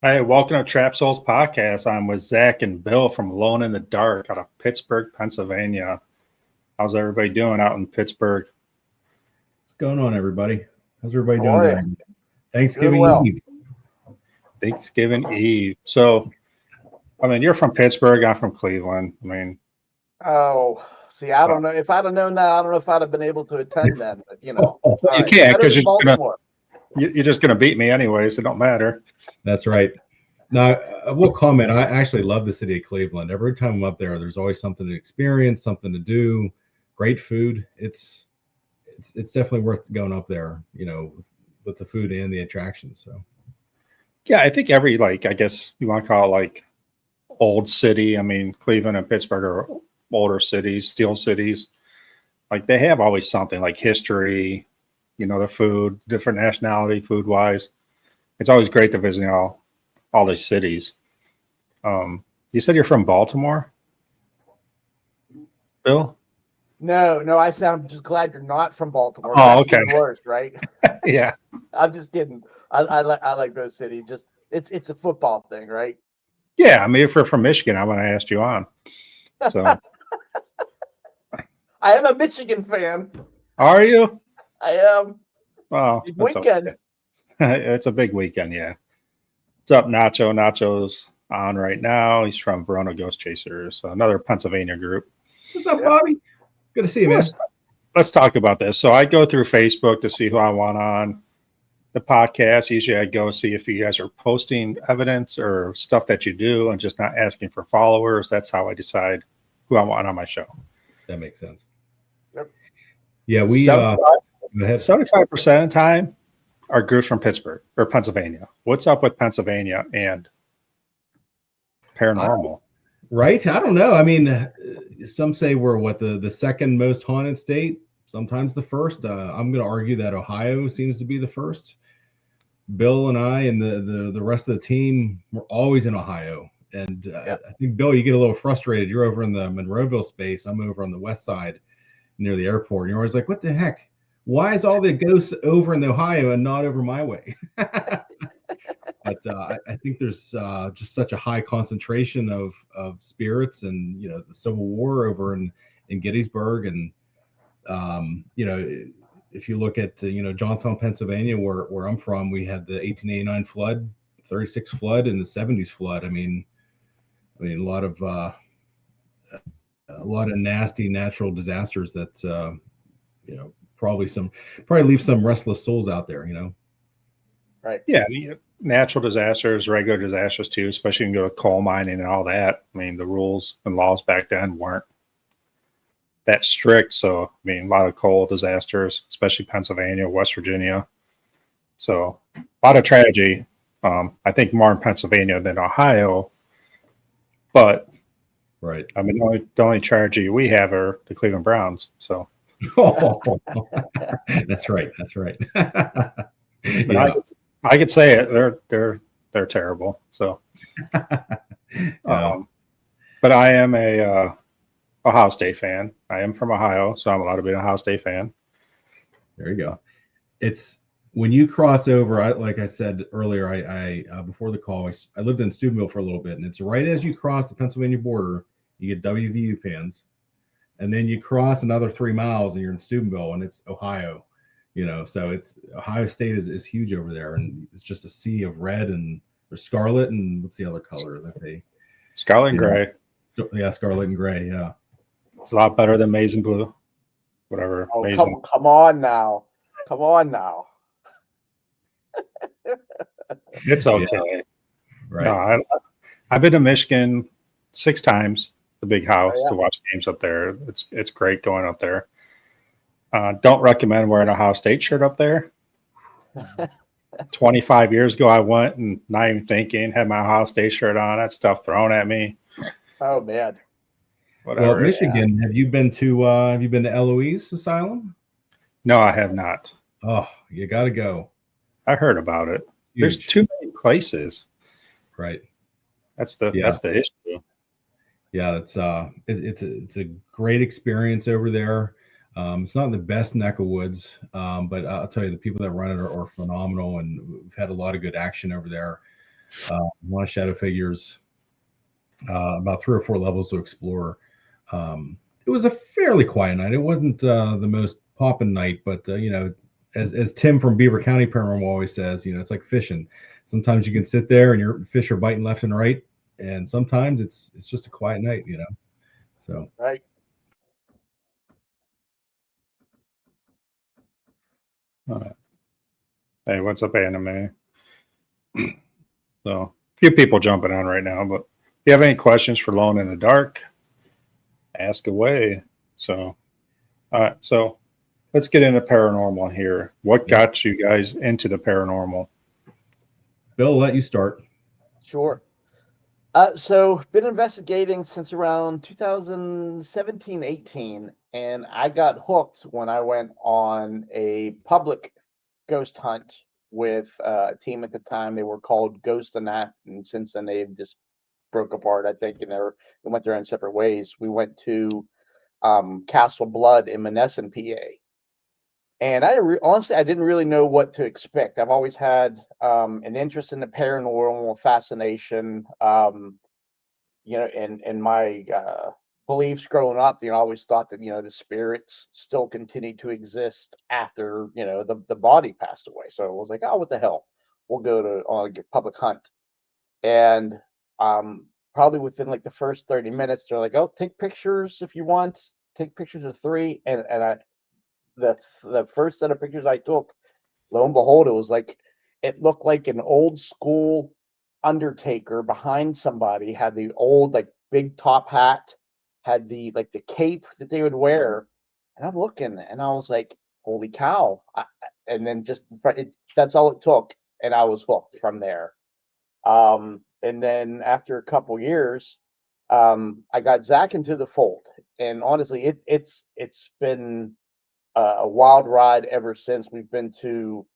Hey, welcome to Trap Souls Podcast. I'm with Zach and Bill from Alone in the Dark out of Pittsburgh, Pennsylvania. How's everybody doing out in Pittsburgh? What's going on, everybody? How's everybody How are doing? Thanksgiving well. Eve. Thanksgiving Eve. So, I mean, you're from Pittsburgh. I'm from Cleveland. I mean, Oh, see, I don't know. If I'd have known that, I don't know if I'd have been able to attend then. But, you right. can't because Baltimore. you're just gonna beat me anyways. It don't matter. That's right. Now, I will comment. I actually love the city of Cleveland. Every time I'm up there, there's always something to experience, something to do. Great food. It's definitely worth going up there. With the food and the attractions. So, Yeah, I think every I guess you want to call it old city. I mean, Cleveland and Pittsburgh are older cities, steel cities. They have always something like history. The food, different nationality, food wise. It's always great to visit all these cities. You said you're from Baltimore, Bill? No, I said I'm just glad you're not from Baltimore. Oh, okay. Worse, right? Yeah. I'm just kidding. I like those cities. Just it's a football thing, right? Yeah, I mean, if you're from Michigan, I want to ask you on. So, I am a Michigan fan. are you? I am. Well, Big weekend. Okay. It's a big weekend, yeah. What's up, Nacho? Nacho's on right now. He's from Verona Ghost Chasers, another Pennsylvania group. What's up, Bobby? Good to see you, man. Let's talk about this. So I go through Facebook to see who I want on the podcast. Usually I go see if you guys are posting evidence or stuff that you do and just not asking for followers. That's how I decide who I want on my show. That makes sense. Yep. Yeah, we 75% of the time are groups from Pittsburgh or Pennsylvania. What's up with Pennsylvania and paranormal? Right? I don't know. I mean, some say we're the second most haunted state, sometimes the first. I'm going to argue that Ohio seems to be the first. Bill and I and the rest of the team were always in Ohio. And I think, Bill, you get a little frustrated. You're over in the Monroeville space. I'm over on the west side near the airport. And you're always like, what the heck? Why is all the ghosts over in Ohio and not over my way? But I think there's just such a high concentration of spirits and, the Civil War over in Gettysburg. And, if you look at, Johnstown, Pennsylvania, where I'm from, we had the 1889 flood, 36 flood, and the 70s flood. I mean, a lot of nasty natural disasters that, probably leave some restless souls out there, Right. Yeah. Natural disasters, regular disasters too, especially when you go to coal mining and all that. I mean, the rules and laws back then weren't that strict. So, I mean, a lot of coal disasters, especially Pennsylvania, West Virginia. So, a lot of tragedy. I think more in Pennsylvania than Ohio. But, right. I mean, the only tragedy we have are the Cleveland Browns. So, that's right. That's right. Yeah. I could say it. They're terrible. So, Yeah. But I am a Ohio State fan. I am from Ohio, so I'm allowed to be an Ohio State fan. There you go. It's when you cross over. Like I said earlier, I before the call, I lived in Steubenville for a little bit, and it's right as you cross the Pennsylvania border, you get WVU fans, and then you cross another 3 miles, and you're in Steubenville, and it's Ohio. So it's Ohio State is huge over there, and it's just a sea of red and or scarlet, and what's the other color that they? Scarlet and gray. Yeah, scarlet and gray. Yeah, it's a lot better than maize and blue. Whatever. Oh, come on now. It's okay. Yeah. Right. No, I've been to Michigan 6 times, the big house, to watch games up there. It's great going up there. Don't recommend wearing a Ohio State shirt up there. 25 years ago, I went and not even thinking, had my Ohio State shirt on, that stuff thrown at me. Oh, man. Whatever. Well, Michigan, have you been to Eloise Asylum? No, I have not. Oh, you got to go. I heard about it. Huge. There's too many places. Right. That's the issue. Yeah, it's a great experience over there. It's not in the best neck of woods, but I'll tell you, the people that run it are phenomenal, and we've had a lot of good action over there. A lot of shadow figures, about 3 or 4 levels to explore. It was a fairly quiet night. It wasn't the most poppin' night, but as Tim from Beaver County Paranormal always says, it's like fishing. Sometimes you can sit there and your fish are biting left and right, and sometimes it's just a quiet night, So Right. Hey, what's up, anime? So, a few people jumping on right now, but if you have any questions for Lone in the Dark, ask away. So, all right. So, let's get into paranormal here. What got you guys into the paranormal? Bill, I'll let you start. Sure. So been investigating since around 2017, 18, and I got hooked when I went on a public ghost hunt with a team at the time. They were called Ghost and That, and since then they've just broke apart, I think, and they went their own separate ways. We went to Castle Blood in Monessen, PA. And honestly, I didn't really know what to expect. I've always had an interest in the paranormal, fascination, and my beliefs growing up. I always thought that the spirits still continued to exist after the body passed away. So I was like, oh, what the hell? We'll go on a public hunt, and probably within like the first 30 minutes, they're like, oh, take pictures if you want. Take pictures of 3, and the first set of pictures I took, lo and behold, it looked like an old school undertaker behind somebody, had the old like big top hat, had the cape that they would wear, and I'm looking and I was like, holy cow. And then that's all it took, and I was hooked from there. And then after a couple years, I got Zach into the fold, and honestly, it's been a wild ride ever since. We've been to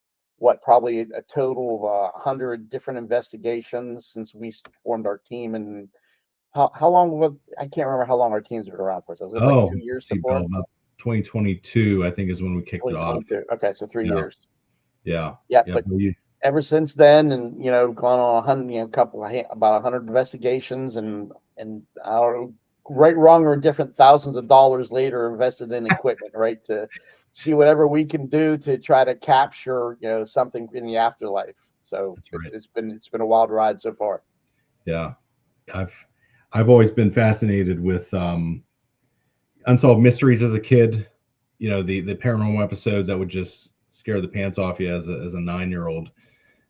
probably a total of 100 different investigations since we formed our team. And how long was, I can't remember how long our teams have been around for. So was it like 2 years before? Bill, 2022, I think, is when we kicked it off. Okay, so 3 years. Yeah. But ever since then, and gone on 100, about 100 investigations, and I don't know, right, wrong, or different, thousands of dollars later invested in equipment, right, to see whatever we can do to try to capture something in the afterlife. So it's been a wild ride so far. Yeah, I've always been fascinated with unsolved mysteries as a kid. The paranormal episodes that would just scare the pants off you as a 9-year-old.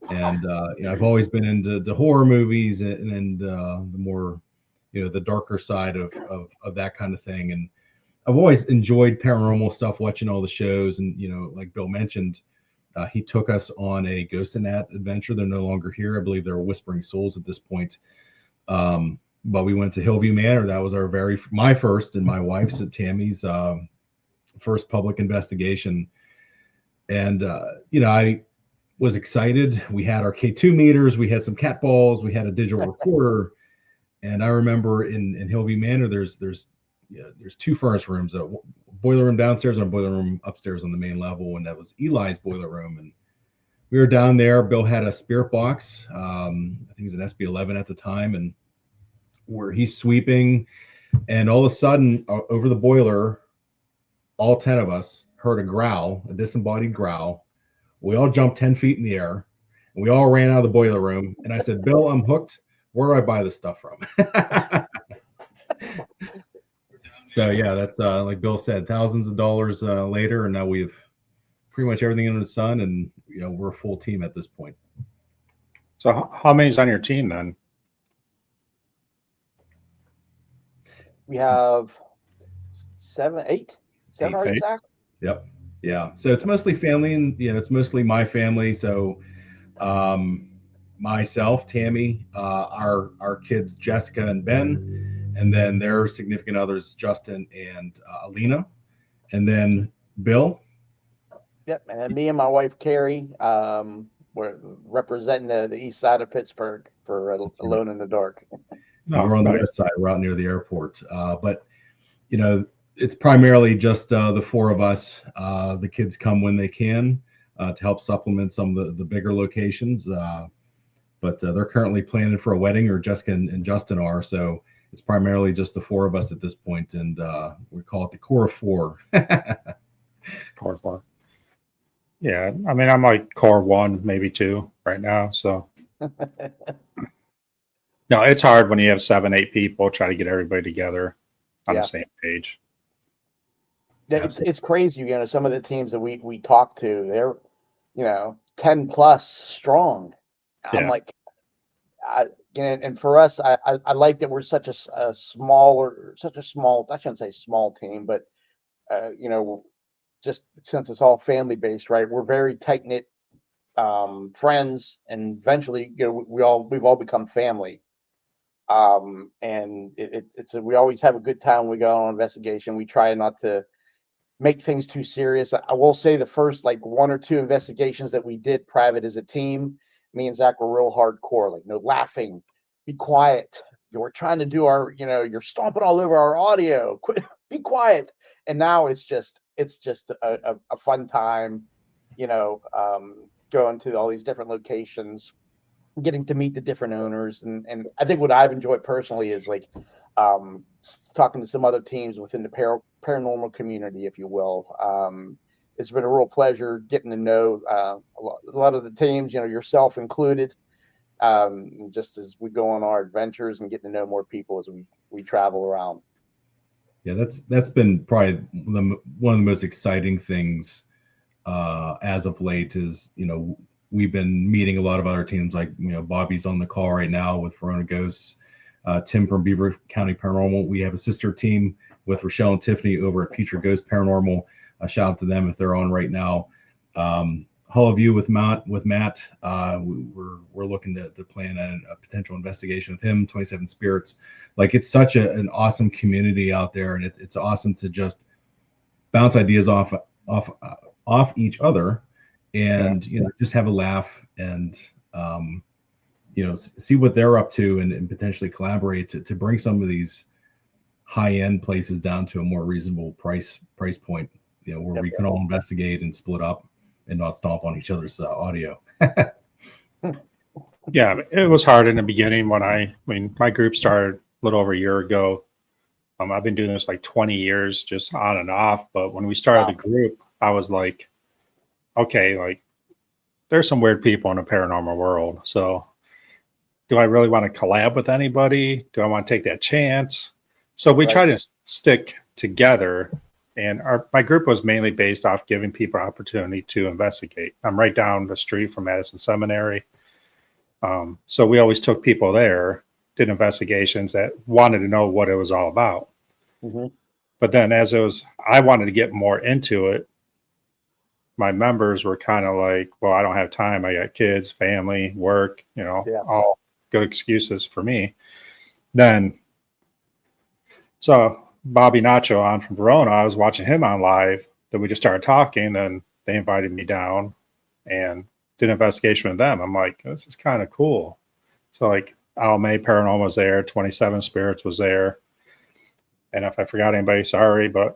And I've always been into the horror movies and the more the darker side of that kind of thing. And I've always enjoyed paranormal stuff, watching all the shows. And like Bill mentioned, he took us on a Ghost and That adventure. They're no longer here. I believe they're Whispering Souls at this point. But we went to Hillview Manor. That was my first and my wife's, Tammy's first public investigation. And I was excited. We had our K2 meters, we had some cat balls, we had a digital recorder. And I remember in Hillview Manor, there's 2 furnace rooms, a boiler room downstairs and a boiler room upstairs on the main level. And that was Eli's boiler room. And we were down there. Bill had a spirit box. I think it was an SB11 at the time. And where he's sweeping, and all of a sudden over the boiler, all 10 of us heard a disembodied growl. We all jumped 10 feet in the air, and we all ran out of the boiler room. And I said, Bill, I'm hooked. Where do I buy this stuff from? So yeah, that's like Bill said, thousands of dollars later, and now we have pretty much everything under the sun, and we're a full team at this point. So how many's on your team then? We have 7, 8, exactly. Yep. Yeah. So it's mostly family, and it's mostly my family. So myself, Tammy, our kids, Jessica and Ben, and then their significant others, Justin and Alina, and then Bill. Yep. And me and my wife, Carrie, we're representing the east side of Pittsburgh for Alone in the Dark. No, we're on the west side. We're out near the airport. But it's primarily just the 4 of us. The kids come when they can to help supplement some of the bigger locations. but they're currently planning for a wedding, or Jessica and Justin are. So it's primarily just the four of us at this point, and we call it the core of four. Core 4. Yeah, I mean, I'm like core 1, maybe 2 right now. So no, it's hard when you have 7, 8 people, try to get everybody together on Yeah. the same page. It's crazy, you know, some of the teams that we talk to, they're, you know, 10 plus strong. I'm Yeah. like, and for us, I like that we're such a small, I shouldn't say small team, but you know, just since it's all family based, right? We're very tight knit friends, and eventually, you know, we've all become family. And we always have a good time when we go on investigation. We try not to make things too serious. I will say the first like 1 or 2 investigations that we did private as a team, me and Zach were real hardcore, like no laughing, be quiet. We're trying to do our, you know, you're stomping all over our audio. Quit, be quiet. And now it's just a fun time, you know, going to all these different locations, getting to meet the different owners, and I think what I've enjoyed personally is like talking to some other teams within the paranormal community, if you will. It's been a real pleasure getting to know a lot of the teams, you know, yourself included, just as we go on our adventures and getting to know more people as we travel around. Yeah, that's been probably one of the most exciting things as of late. Is, you know, we've been meeting a lot of other teams, like, you know, Bobby's on the call right now with Verona Ghosts, Tim from Beaver County Paranormal. We have a sister team with Rochelle and Tiffany over at Future Ghost Paranormal. A shout out to them if they're on right now. Hall of View with Matt. We're looking to plan a potential investigation with him. 27 Spirits. Like, it's such an awesome community out there, and it's awesome to just bounce ideas off each other, and you know, just have a laugh, and you know, see what they're up to, and potentially collaborate to bring some of these high-end places down to a more reasonable price point, you know, where we can all investigate and split up and not stomp on each other's audio. Yeah, it was hard in the beginning I mean, my group started a little over a year ago. I've been doing this like 20 years, just on and off. But when we started the group, I was like, okay, like, there's some weird people in the paranormal world. So do I really want to collab with anybody? Do I want to take that chance? So we try to stick together. And my group was mainly based off giving people opportunity to investigate. I'm right down the street from Madison Seminary. So we always took people there, did investigations that wanted to know what it was all about. Mm-hmm. But then I wanted to get more into it. My members were kind of like, well, I don't have time. I got kids, family, work, you know, all good excuses for me. So Bobby Nacho on from Verona, I was watching him on live. Then we just started talking, and they invited me down and did an investigation with them. I'm like, this is kind of cool. So like May Paranormal was there, 27 Spirits was there. And if I forgot anybody, sorry. But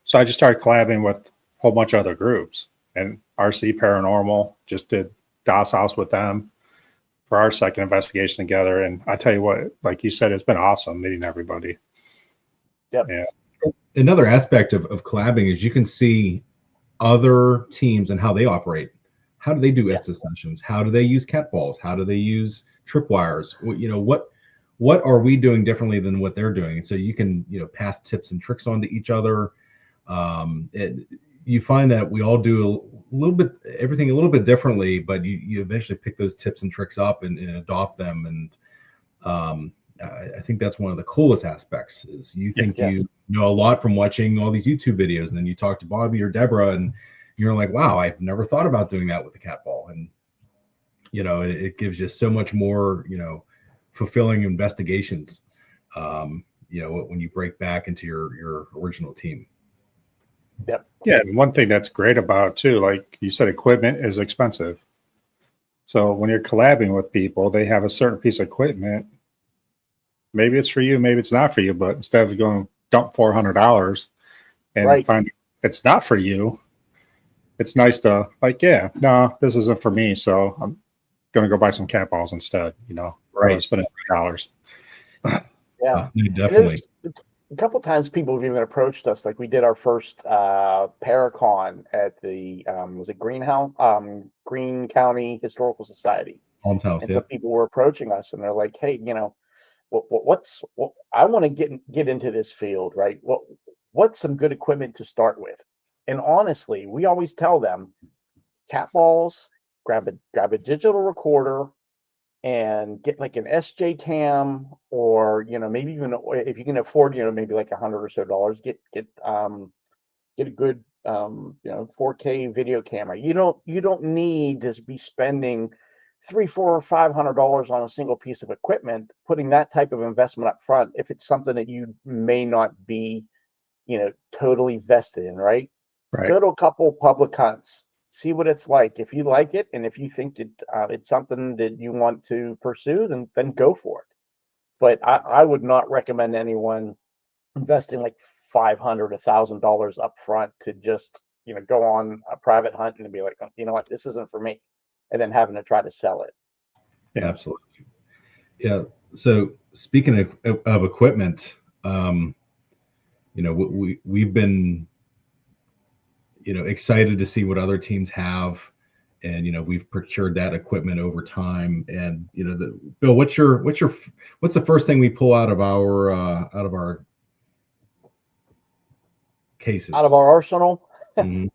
so I just started collabing with a whole bunch of other groups, and RC Paranormal just did DOS House with them for our second investigation together. And I tell you what, like you said, it's been awesome meeting everybody. Yep. Yeah. Another aspect of collabing is you can see other teams and how they operate. How do they do Estes sessions? How do they use cat balls? How do they use tripwires? You know, what are we doing differently than what they're doing? And so you can, you know, pass tips and tricks on to each other. You find that we all do a little bit, everything a little bit differently, but you eventually pick those tips and tricks up and adopt them. And I think that's one of the coolest aspects is you think you know a lot from watching all these YouTube videos, and then you talk to Bobby or Deborah and you're like, wow, I've never thought about doing that with the cat ball. And, you know, it gives you so much more, you know, fulfilling investigations, you know, when you break back into your original team. Yep. Yeah. And one thing that's great about it too, like you said, equipment is expensive. So when you're collabing with people, they have a certain piece of equipment. Maybe it's for you, maybe it's not for you, but instead of going dump $400 and find it's not for you, it's nice to like, yeah, no, this isn't for me. So going to go buy some cat balls instead, Right. spending $3. Yeah. No, And definitely. there's a couple times people have even approached us. Like we did our first Paracon at the was it Green County Historical Society, Alms House. and Yeah. some people were approaching us, and they're like, "Hey, what I want to get into this field, right? What's some good equipment to start with?" And honestly, we always tell them, cat balls, grab a digital recorder, and get like an SJ cam, or maybe even if you can afford maybe like $100 or so, get a good 4K video camera. You don't need to be spending three, four, or $500 on a single piece of equipment, putting that type of investment up front if it's something that you may not be totally vested in, right? Right. Go to a couple public hunts, see what it's like. If you like it, and if you think that it's something that you want to pursue, then go for it. But I would not recommend anyone investing like $500, $1,000 up front to just go on a private hunt and be like, "Oh, you know what, this isn't for me," and then having to try to sell it. Yeah. Absolutely. Yeah. So speaking of equipment, we've been excited to see what other teams have, and we've procured that equipment over time. And Bill, what's the first thing we pull out of our cases? Out of our arsenal, Mhm.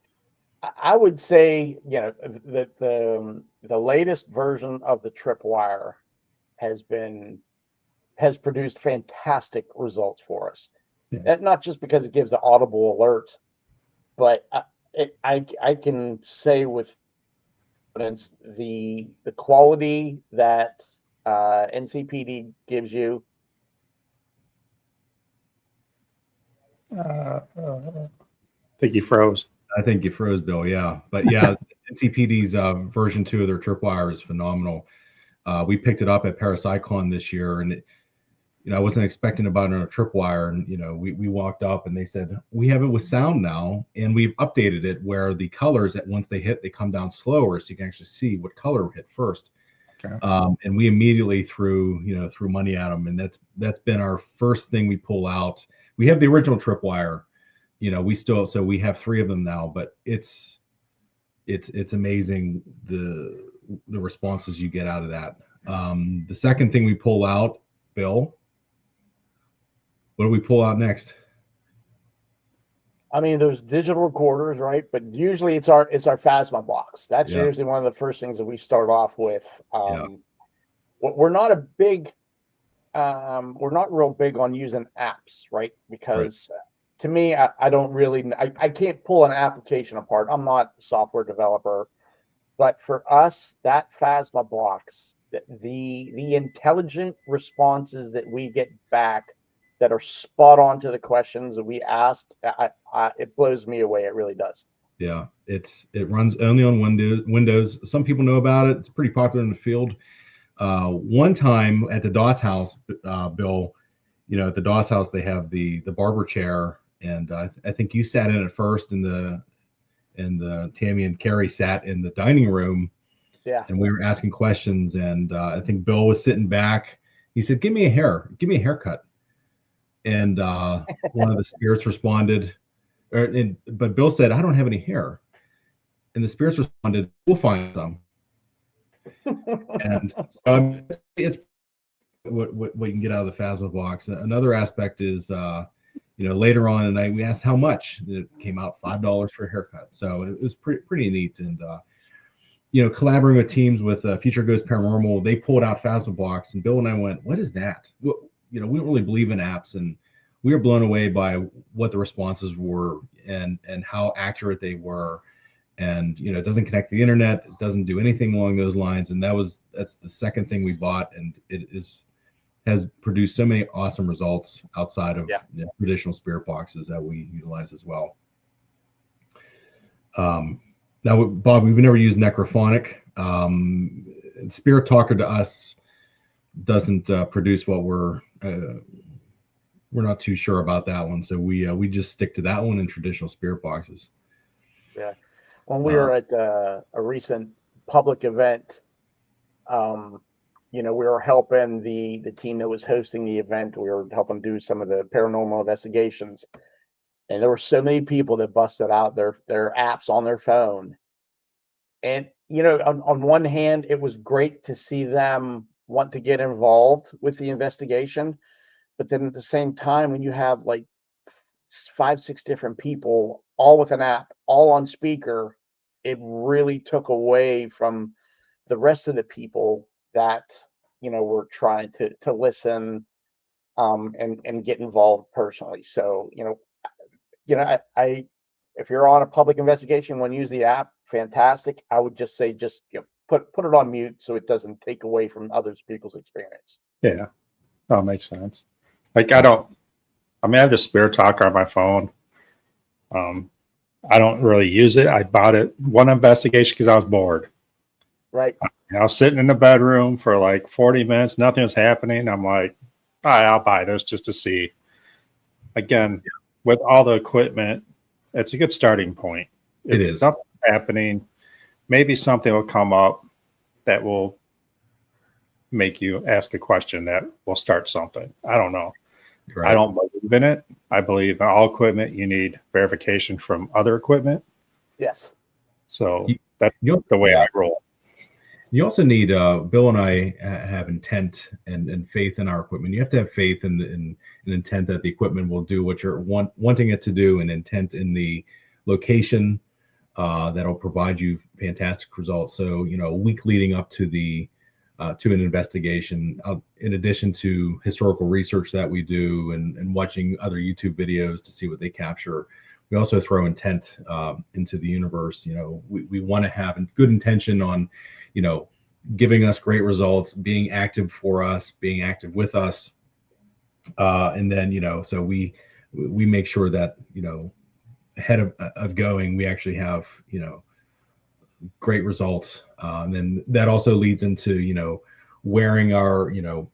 I would say that the latest version of the tripwire has produced fantastic results for us. Yeah. And not just because it gives an audible alert, but I can say with confidence the quality that NCPD gives you. I think you froze. I think you froze, Bill. Yeah, but yeah, NCPD's version 2 of their tripwire is phenomenal. We picked it up at Parasicon this year, and I wasn't expecting about it on a tripwire, and we walked up and they said, we have it with sound now, and we've updated it where the colors that once they hit, they come down slower, so you can actually see what color hit first. Okay. And we immediately threw money at them, and that's been our first thing we pull out. We have the original tripwire, we have 3 of them now, but it's amazing the responses you get out of that. The second thing we pull out, Bill, what do we pull out next? I mean, there's digital recorders, right? But usually it's our Phasma box. That's usually one of the first things that we start off with. We're not real big on using apps, right? Because to me, I don't really, I can't pull an application apart. I'm not a software developer, but for us, that Phasma box, the intelligent responses that we get back that are spot on to the questions that we asked, it blows me away. It really does. Yeah, it runs only on Windows. Some people know about it. It's pretty popular in the field. One time at the Doss house, Bill, at the Doss house, they have the barber chair, and I think you sat in it first, and the Tammy and Carrie sat in the dining room. Yeah. And we were asking questions, and I think Bill was sitting back. He said, give me a haircut. And one of the spirits responded, but Bill said, I don't have any hair. And the spirits responded, we'll find some. And so it's what you can get out of the Phasma box. Another aspect is, later on in the night, we asked how much. It came out $5 for a haircut. So it was pretty neat. And, collaborating with teams with Future Ghost Paranormal, they pulled out Phasma box, and Bill and I went, what is that? We don't really believe in apps, and we were blown away by what the responses were and how accurate they were. And it doesn't connect to the internet, it doesn't do anything along those lines. And that's the second thing we bought, and it has produced so many awesome results outside of traditional spirit boxes that we utilize as well. Now, Bob, we've never used Necrophonic. Spirit Talker to us doesn't produce what we're not too sure about that one, so we just stick to that one in traditional spirit boxes. Yeah, when we were at a recent public event, You know, we were helping the team that was hosting the event. We were helping do some of the paranormal investigations, and there were so many people that busted out their apps on their phone. And you know, on one hand, it was great to see them want to get involved with the investigation, but then at the same time, when you have like 5, 6 different people, all with an app, all on speaker, it really took away from the rest of the people that, you know, were trying to listen, and get involved personally. So, I if you're on a public investigation, when you use the app, fantastic. I would just say, just, put it on mute so it doesn't take away from others people's experience. Yeah, that makes sense. Like I have the Spirit Talker on my phone. I don't really use it. I bought it one investigation because I was bored. Right. And I was sitting in the bedroom for like 40 minutes, nothing was happening. I'm like, all right, I'll buy this just to see. Again, with all the equipment, it's a good starting point. It is. If nothing's happening, maybe something will come up that will make you ask a question that will start something. I don't know. Right. I don't believe in it. I believe in all equipment, you need verification from other equipment. Yes. So that's the way I roll. You also need, Bill and I have intent and faith in our equipment. You have to have faith in intent that the equipment will do what you're wanting it to do, and intent in the location that'll provide you fantastic results. So, you know, a week leading up to to an investigation, in addition to historical research that we do and watching other YouTube videos to see what they capture, we also throw intent into the universe. You know, we want to have good intention on, you know, giving us great results, being active for us, being active with us. And then, you know, so we make sure that, you know, ahead of going, we actually have, you know, great results. And then that also leads into, you know, wearing our, you know,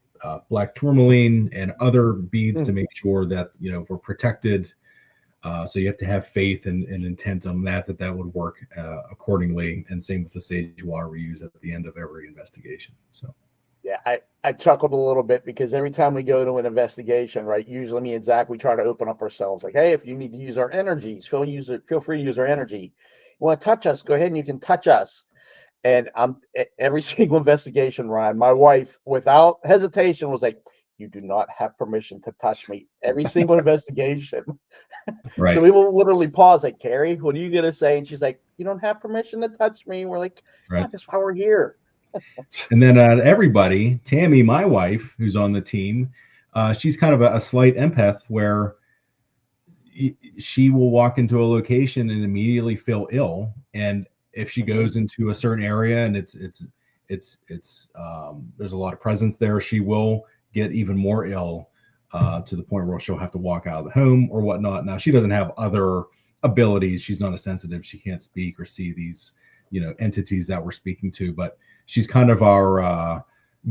black tourmaline and other beads to make sure that, you know, we're protected. So you have to have faith and intent on that would work accordingly. And same with the sage water we use at the end of every investigation. So yeah, I chuckled a little bit because every time we go to an investigation, right, usually me and Zach, we try to open up ourselves. Like, hey, if you need to use our energies, feel free to use our energy. You want to touch us, go ahead and you can touch us. And every single investigation, Ryan, my wife, without hesitation, was like, you do not have permission to touch me. Every single investigation. right. So we will literally pause, like, Carrie, what are you going to say? And she's like, you don't have permission to touch me. And we're like, right. oh, that's why we're here. And then everybody, Tammy, my wife, who's on the team, she's kind of a slight empath where she will walk into a location and immediately feel ill. And if she goes into a certain area and it's there's a lot of presence there, she will get even more ill to the point where she'll have to walk out of the home or whatnot. Now, she doesn't have other abilities. She's not a sensitive. She can't speak or see these, you know, entities that we're speaking to, but she's kind of our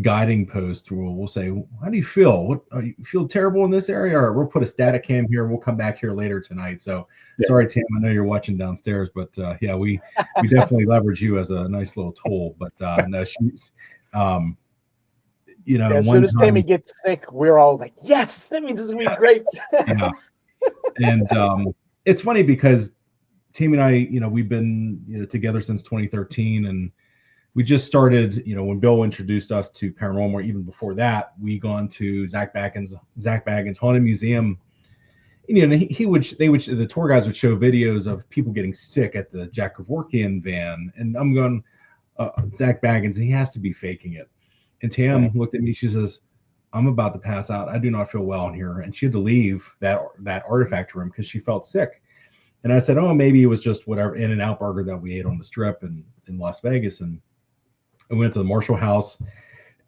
guiding post. We'll say, how do you feel? What you feel terrible in this area? Or we'll put a static cam here. We'll come back here later tonight. So sorry, Tam, I know you're watching downstairs, but yeah, we definitely leverage you as a nice little tool. But no, she's, you know, as soon as Tammy gets sick, we're all like, yes, that means it's gonna be great. Yeah. And it's funny because Tammy and I, you know, we've been, you know, together since 2013, and we just started, you know, when Bill introduced us to paranormal. Even before that, we gone to Zach Baggins Haunted Museum. And, you know, the tour guides would show videos of people getting sick at the Jack Kevorkian van, and I'm going, Zach Baggins, he has to be faking it. And Tam looked at me, she says, I'm about to pass out. I do not feel well in here, and she had to leave that artifact room because she felt sick. And I said, oh, maybe it was just whatever In-N-Out burger that we ate on the Strip in Las Vegas. And I went to the Marshall House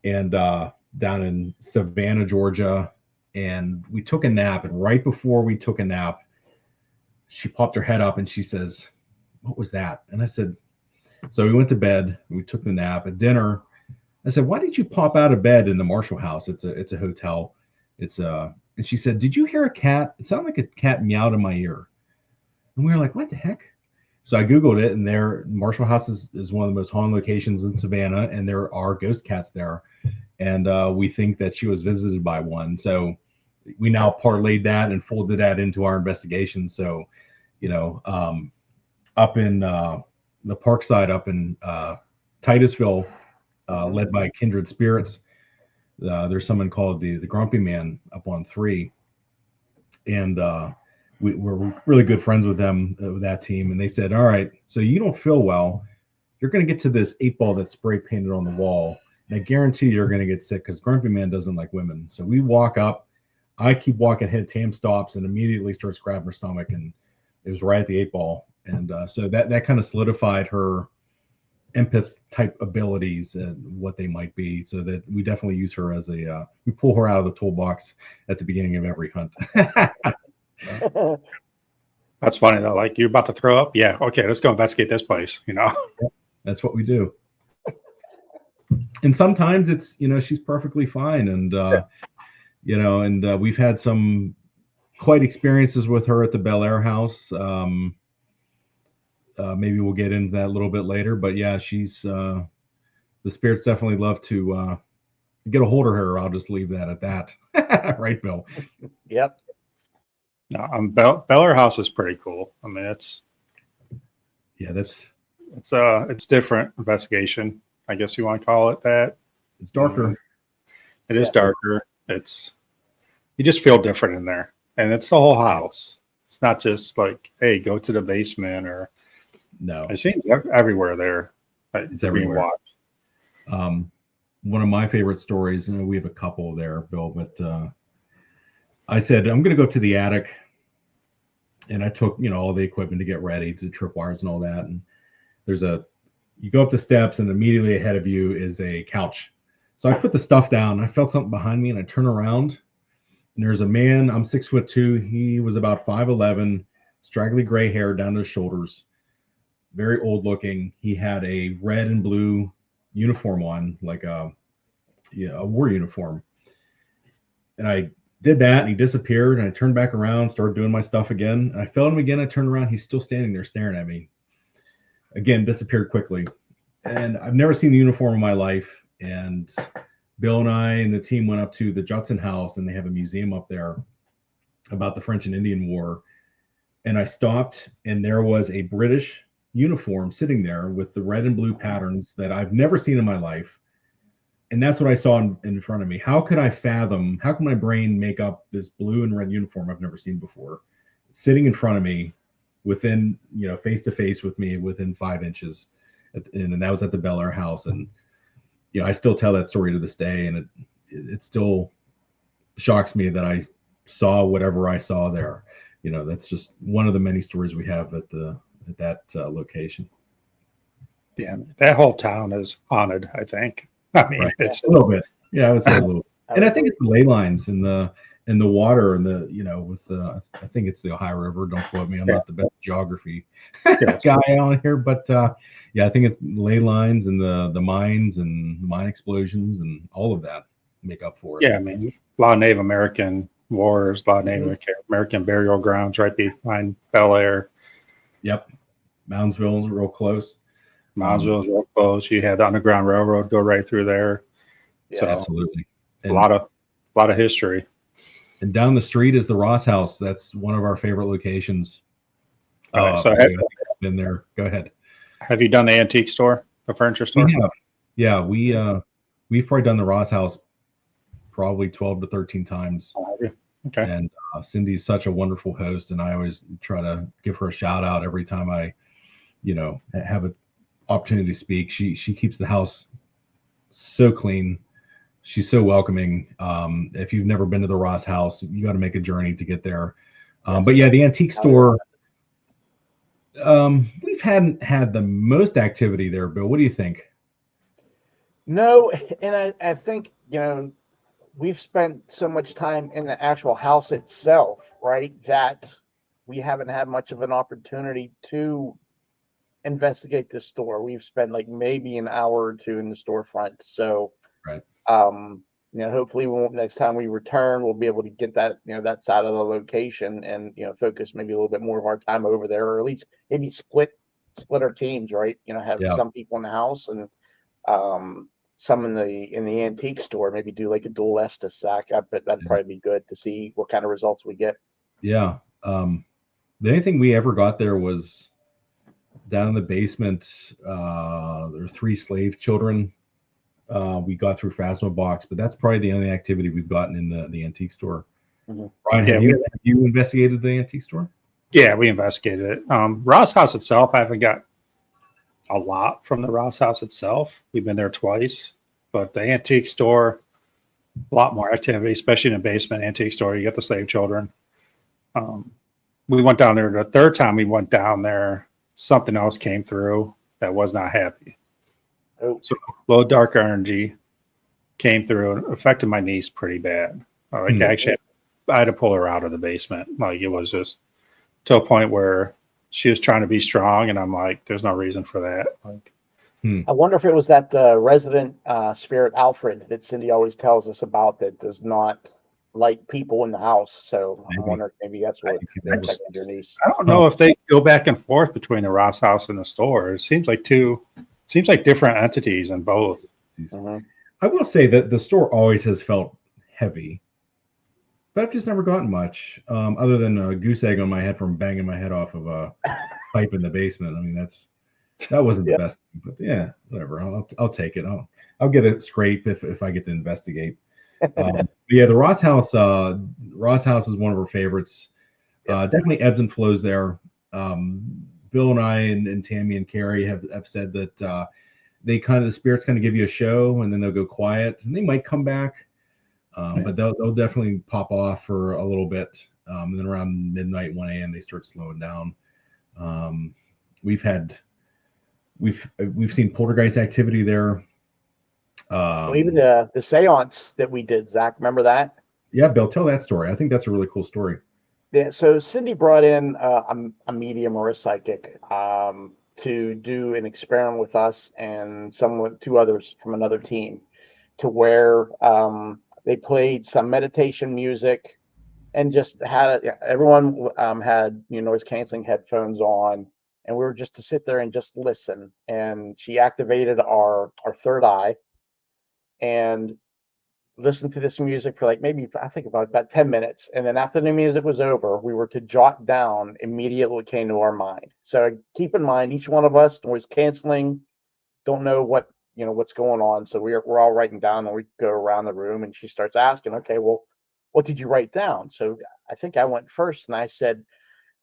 and down in Savannah, Georgia, and we took a nap. And right before we took a nap, she popped her head up and she says, what was that? And I said, so we went to bed, we took the nap. At dinner, I said, why did you pop out of bed in the Marshall House? It's a hotel. And she said, did you hear a cat? It sounded like a cat meowed in my ear. And we were like, what the heck? So I Googled it, and there, Marshall House is one of the most haunted locations in Savannah, and there are ghost cats there. And we think that she was visited by one. So we now parlayed that and folded that into our investigation. So, up in the park side, up in Titusville, led by Kindred Spirits, there's someone called the Grumpy Man up on 3. And we're really good friends with them, with that team. And they said, all right, so you don't feel well. You're going to get to this 8-ball that's spray painted on the wall. And I guarantee you're going to get sick because Grumpy Man doesn't like women. So we walk up. I keep walking ahead. Tam stops and immediately starts grabbing her stomach. And it was right at the 8-ball. And so that kind of solidified her empath type abilities and what they might be. So that we definitely use her as we pull her out of the toolbox at the beginning of every hunt. That's funny though. Like, you're about to throw up. Yeah. Okay. Let's go investigate this place. That's what we do. And sometimes it's, she's perfectly fine. And, we've had some quite experiences with her at the Bel Air house. Maybe we'll get into that a little bit later, but yeah, she's, the spirits definitely love to get a hold of her. I'll just leave that at that. Right, Bill? Yep. No, Bel Air house is pretty cool. I mean, it's different investigation, I guess you want to call it that. It's darker. It is darker. You just feel different in there, and it's the whole house. It's not just like, hey, go to the basement or no. I see everywhere there. It's everywhere. One of my favorite stories, we have a couple there, Bill, but I said, I'm going to go to the attic, and I took, all the equipment to get ready, to tripwires and all that. And you go up the steps, and immediately ahead of you is a couch. So I put the stuff down. I felt something behind me, and I turn around, and there's a man. I'm 6'2". He was about 5'11", straggly gray hair down to his shoulders, very old looking. He had a red and blue uniform on, like a war uniform. And I did that, and he disappeared, and I turned back around, started doing my stuff again. And I felt him again. I turned around. He's still standing there staring at me. Again, disappeared quickly. And I've never seen the uniform in my life. And Bill and I and the team went up to the Judson House, and they have a museum up there about the French and Indian War. And I stopped, and there was a British uniform sitting there with the red and blue patterns that I've never seen in my life. And that's what I saw in front of me. How can my brain make up this blue and red uniform I've never seen before, sitting in front of me, within, face to face with me, within 5 inches. And that was at the Bel Air house. And, I still tell that story to this day. And it still shocks me that I saw whatever I saw there. That's just one of the many stories we have at that location. Yeah. That whole town is haunted, I think. I mean, right. It's a little bit. Yeah, I would say a little. And I think it's the ley lines in the water and with I think it's the Ohio River. Don't quote me. I'm not the best geography guy on here, but I think it's ley lines and the mines and mine explosions and all of that make up for it. Yeah, I mean, a lot of Native American wars, a lot of Native American burial grounds right behind Bel Air. Yep, Moundsville is real close. Moundsville is real close. You had the Underground Railroad go right through there. Yeah, so, absolutely. And a lot of history. And down the street is the Ross House. That's one of our favorite locations. So I've been there. Go ahead. Have you done the antique store, the furniture store? Yeah, we've probably done the Ross House probably 12 to 13 times. Okay. And Cindy's such a wonderful host, and I always try to give her a shout out every time I, have an opportunity to speak. She keeps the house so clean. She's so welcoming. If you've never been to the Ross House, you got to make a journey to get there. But yeah, the antique store, we've had the most activity there, Bill. What do you think? No, and I think, we've spent so much time in the actual house itself, right, that we haven't had much of an opportunity to investigate the store. We've spent like maybe an hour or two in the storefront. So, right. Hopefully next time we return, we'll be able to get that, that side of the location and, focus maybe a little bit more of our time over there, or at least maybe split split our teams, right? Have Yeah. some people in the house and some in the antique store. Maybe do like a dual Estes sack. I bet that'd probably be good to see what kind of results we get. Yeah. The only thing we ever got there was down in the basement. There were 3 slave children. We got through Phasma box, but that's probably the only activity we've gotten in the antique store. Mm-hmm. Ryan, have you investigated the antique store? Yeah, we investigated it. Ross House itself, I haven't got a lot from the Ross House itself. We've been there twice, but the antique store, a lot more activity, especially in the basement antique store. You get the slave children. We went down there the third time we went down there. Something else came through that was not happy. Oh. So low dark energy came through and affected my niece pretty bad. Actually, I had to pull her out of the basement. Like it was just to a point where she was trying to be strong, and I'm like, "There's no reason for that." Like, I wonder if it was that resident spirit Alfred that Cindy always tells us about that does not like people in the house. So I'm wondering maybe that's what affected your niece. I don't know if they go back and forth between the Ross House and the store. It seems like different entities in both. Mm-hmm. I will say that the store always has felt heavy, but I've just never gotten much other than a goose egg on my head from banging my head off of a pipe in the basement. I mean, that wasn't the best, but yeah, whatever. I'll take it. I'll get a scrape if I get to investigate. Yeah, the Ross House. Ross House is one of our favorites. Definitely ebbs and flows there. Bill and I and Tammy and Carrie have said that the spirits kind of give you a show and then they'll go quiet and they might come back, but they'll definitely pop off for a little bit. And then around midnight, 1 a.m. they start slowing down. We've seen poltergeist activity there. Well, even the seance that we did, Zach, remember that? Yeah, Bill, tell that story. I think that's a really cool story. Yeah, so Cindy brought in a medium or a psychic to do an experiment with us and two others from another team, to where they played some meditation music and just everyone had noise canceling headphones on, and we were just to sit there and just listen. And she activated our third eye and listened to this music for like maybe I think about 10 minutes. And then after the music was over, we were to jot down immediately what came to our mind. So keep in mind, each one of us noise canceling, don't know what's going on. So we're all writing down, and we go around the room and she starts asking, okay, well, what did you write down? So I think I went first and I said,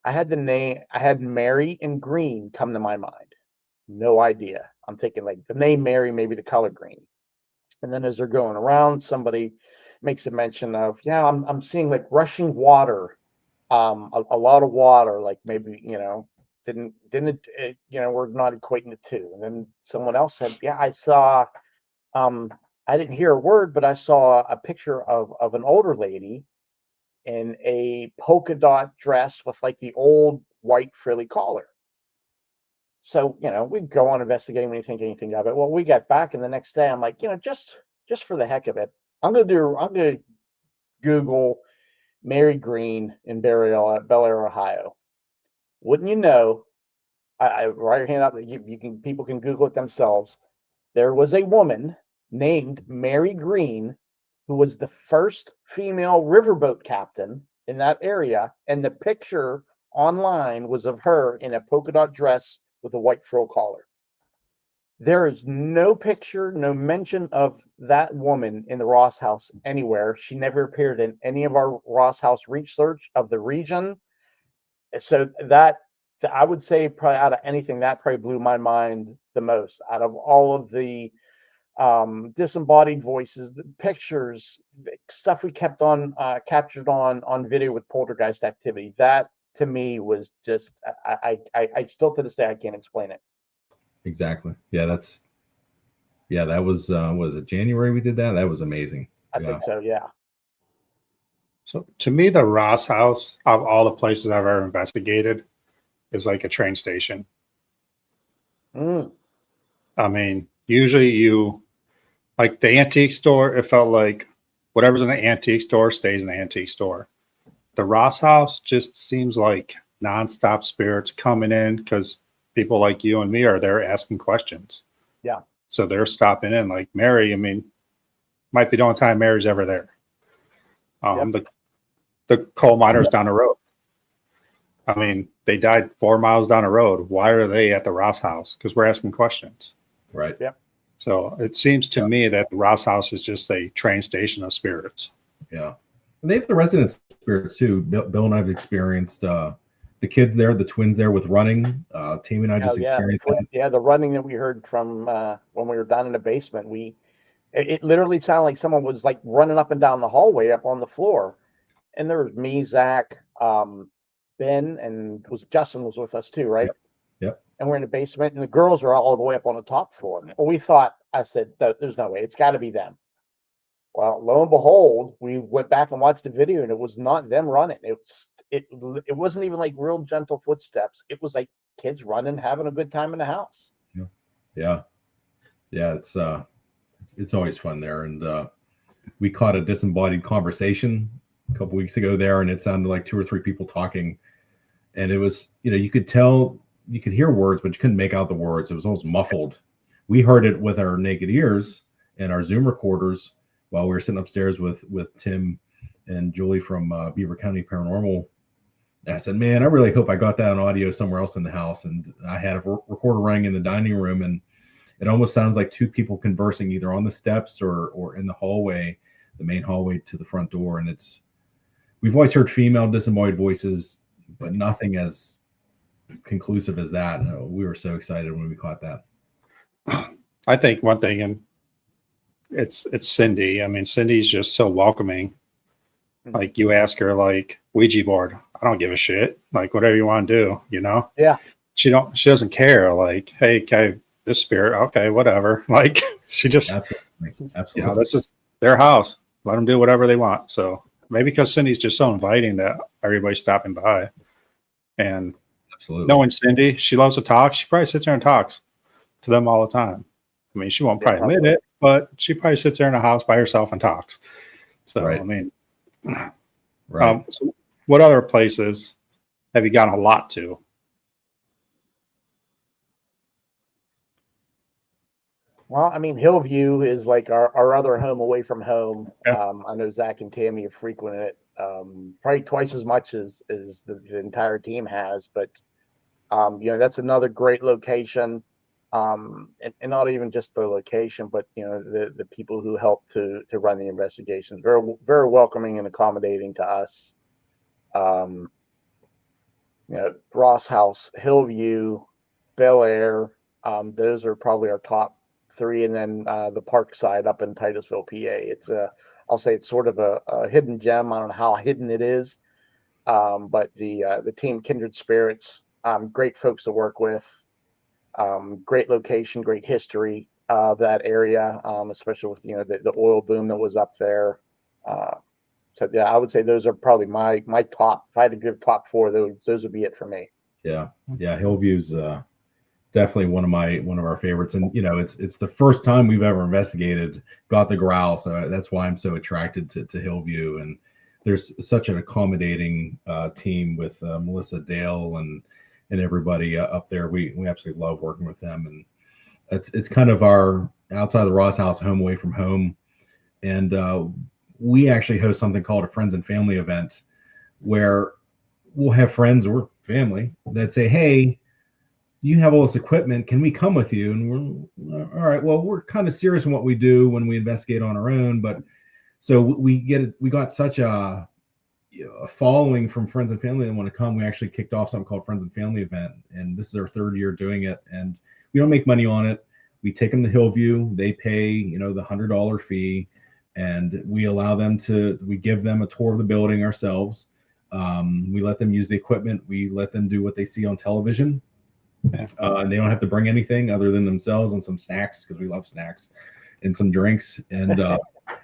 I had Mary in green come to my mind. No idea. I'm thinking like the name Mary, maybe the color green. And then as they're going around, somebody makes a mention of, I'm seeing like rushing water, a lot of water, like maybe, didn't we're not equating the two. And then someone else said, I saw, I didn't hear a word, but I saw a picture of an older lady in a polka dot dress with like the old white frilly collar. So, we go on investigating when you think anything of it. Well, we got back, and the next day I'm like, just for the heck of it, I'm going to Google Mary Green in Bel Air, Ohio. Wouldn't you know, I write your hand up, people can Google it themselves. There was a woman named Mary Green who was the first female riverboat captain in that area, and the picture online was of her in a polka dot dress with a white frill collar. There is no picture, no mention of that woman in the Ross House anywhere. She never appeared in any of our Ross House research of the region. So that, I would say, probably out of anything, that probably blew my mind the most. Out of all of the disembodied voices, the pictures, stuff we kept on captured on video with poltergeist activity, that to me was just, I still to this day I can't explain it. Exactly. Yeah, that was it January we did that? That was amazing. I think so, yeah. So to me, the Ross House, of all the places I've ever investigated, is like a train station. I mean, usually like the antique store, it felt like whatever's in the antique store stays in the antique store. The Ross House just seems like nonstop spirits coming in because people like you and me are there asking questions. Yeah. So they're stopping in. Like Mary, I mean, might be the only time Mary's ever there. The coal miners down the road. I mean, they died 4 miles down the road. Why are they at the Ross house? Because we're asking questions. Right. Yep. So it seems to me that the Ross house is just a train station of spirits. Yeah. And they have the resident spirits too. Bill and I've experienced the kids there, the twins there with running. Tammy and I just experienced that. Yeah, the running that we heard from when we were down in the basement, it literally sounded like someone was like running up and down the hallway up on the floor. And there was me, Zach, Ben, and Justin was with us too, right? Yep. And we're in the basement, and the girls are all the way up on the top floor. Well, I said, there's no way. It's got to be them. Well, lo and behold, we went back and watched the video, and it was not them running. It wasn't even like real gentle footsteps. It was like kids running, having a good time in the house. Yeah. It's always fun there. And we caught a disembodied conversation a couple weeks ago there, and it sounded like 2 or 3 people talking. And it was, you could tell, you could hear words, but you couldn't make out the words. It was almost muffled. We heard it with our naked ears and our Zoom recorders while we were sitting upstairs with Tim and Julie from Beaver County Paranormal. And I said, man, I really hope I got that on audio somewhere else in the house. And I had a recorder running in the dining room, and it almost sounds like 2 people conversing either on the steps or in the hallway, the main hallway to the front door. And we've always heard female disembodied voices, but nothing as conclusive as that. We were so excited when we caught that. I think one thing, and it's Cindy. I mean, Cindy's just so welcoming. Like you ask her, like, Ouija board, I don't give a shit. Like, whatever you want to do, Yeah. She doesn't care. Like, hey, this spirit, okay, whatever. Like, she just Absolutely. This is their house. Let them do whatever they want. So maybe because Cindy's just so inviting that everybody's stopping by. And absolutely, knowing Cindy, she loves to talk. She probably sits there and talks to them all the time. I mean, she won't probably admit it, but she probably sits there in the house by herself and talks. So, right. I mean, right. So what other places have you gone a lot to? Well, I mean, Hillview is like our other home away from home. Yeah. I know Zach and Tammy have frequented it probably twice as much as the entire team has. But, that's another great location. And not even just the location, but, the people who help to run the investigations. Very, very welcoming and accommodating to us. Ross House, Hillview, Bel Air. Those are probably our top 3, and then the park side up in Titusville, PA. I'll say it's sort of a hidden gem. I don't know how hidden it is, but the team Kindred Spirits, great folks to work with, great location, great history of that area, especially with the oil boom that was up there. So yeah, I would say those are probably my top. If I had to give top 4, those would be it for me. Yeah, Hillview's definitely one of our favorites, and it's the first time we've ever investigated, got the growl, so that's why I'm so attracted to Hillview. And there's such an accommodating team with Melissa Dale and everybody up there. We absolutely love working with them, and it's kind of our outside the Ross house, home away from home. And we actually host something called a friends and family event, where we'll have friends or family that say, hey, you have all this equipment, can we come with you? And we're all right. Well, we're kind of serious in what we do when we investigate on our own, but so we got such a following from friends and family that want to come. We actually kicked off something called Friends and Family Event, and this is our 3rd year doing it. And we don't make money on it. We take them to Hillview. They pay, the $100 fee, and we allow them we give them a tour of the building ourselves. We let them use the equipment. We let them do what they see on television. And they don't have to bring anything other than themselves and some snacks, because we love snacks, and some drinks. And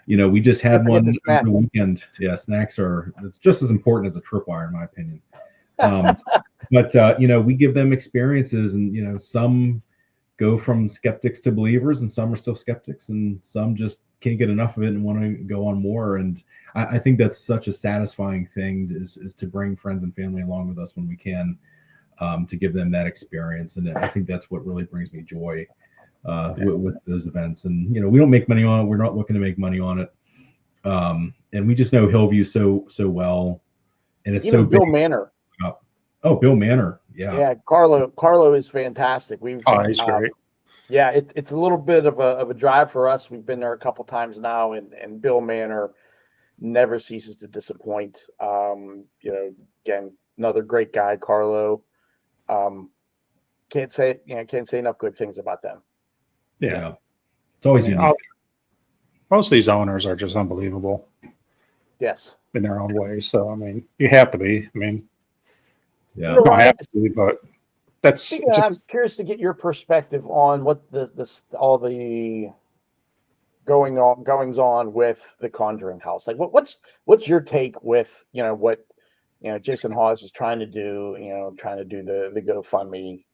we just had one over the weekend. Yeah, snacks it's just as important as a tripwire, in my opinion. But we give them experiences, and some go from skeptics to believers, and some are still skeptics, and some just can't get enough of it and want to go on more. And I think that's such a satisfying thing is to bring friends and family along with us when we can. to give them that experience. And I think that's what really brings me joy with those events. And, we don't make money on it. We're not looking to make money on it. And we just know Hillview so well. And it's Even so Bill big. Manor. Oh, Bill Manor. Yeah. Yeah. Carlo is fantastic. He's great. Yeah, it's a little bit of a drive for us. We've been there a couple times now, and Bill Manor never ceases to disappoint. Again, another great guy, Carlo. Can't say enough good things about them. Yeah. It's always unique. Most of these owners are just unbelievable. Yes. In their own way. So, you have to be. Yeah. You know, I have to be, but that's I'm curious to get your perspective on what all the goings on with the Conjuring House. Like, what's your take with what Jason Hawes is trying to do? Trying to do the GoFundMe.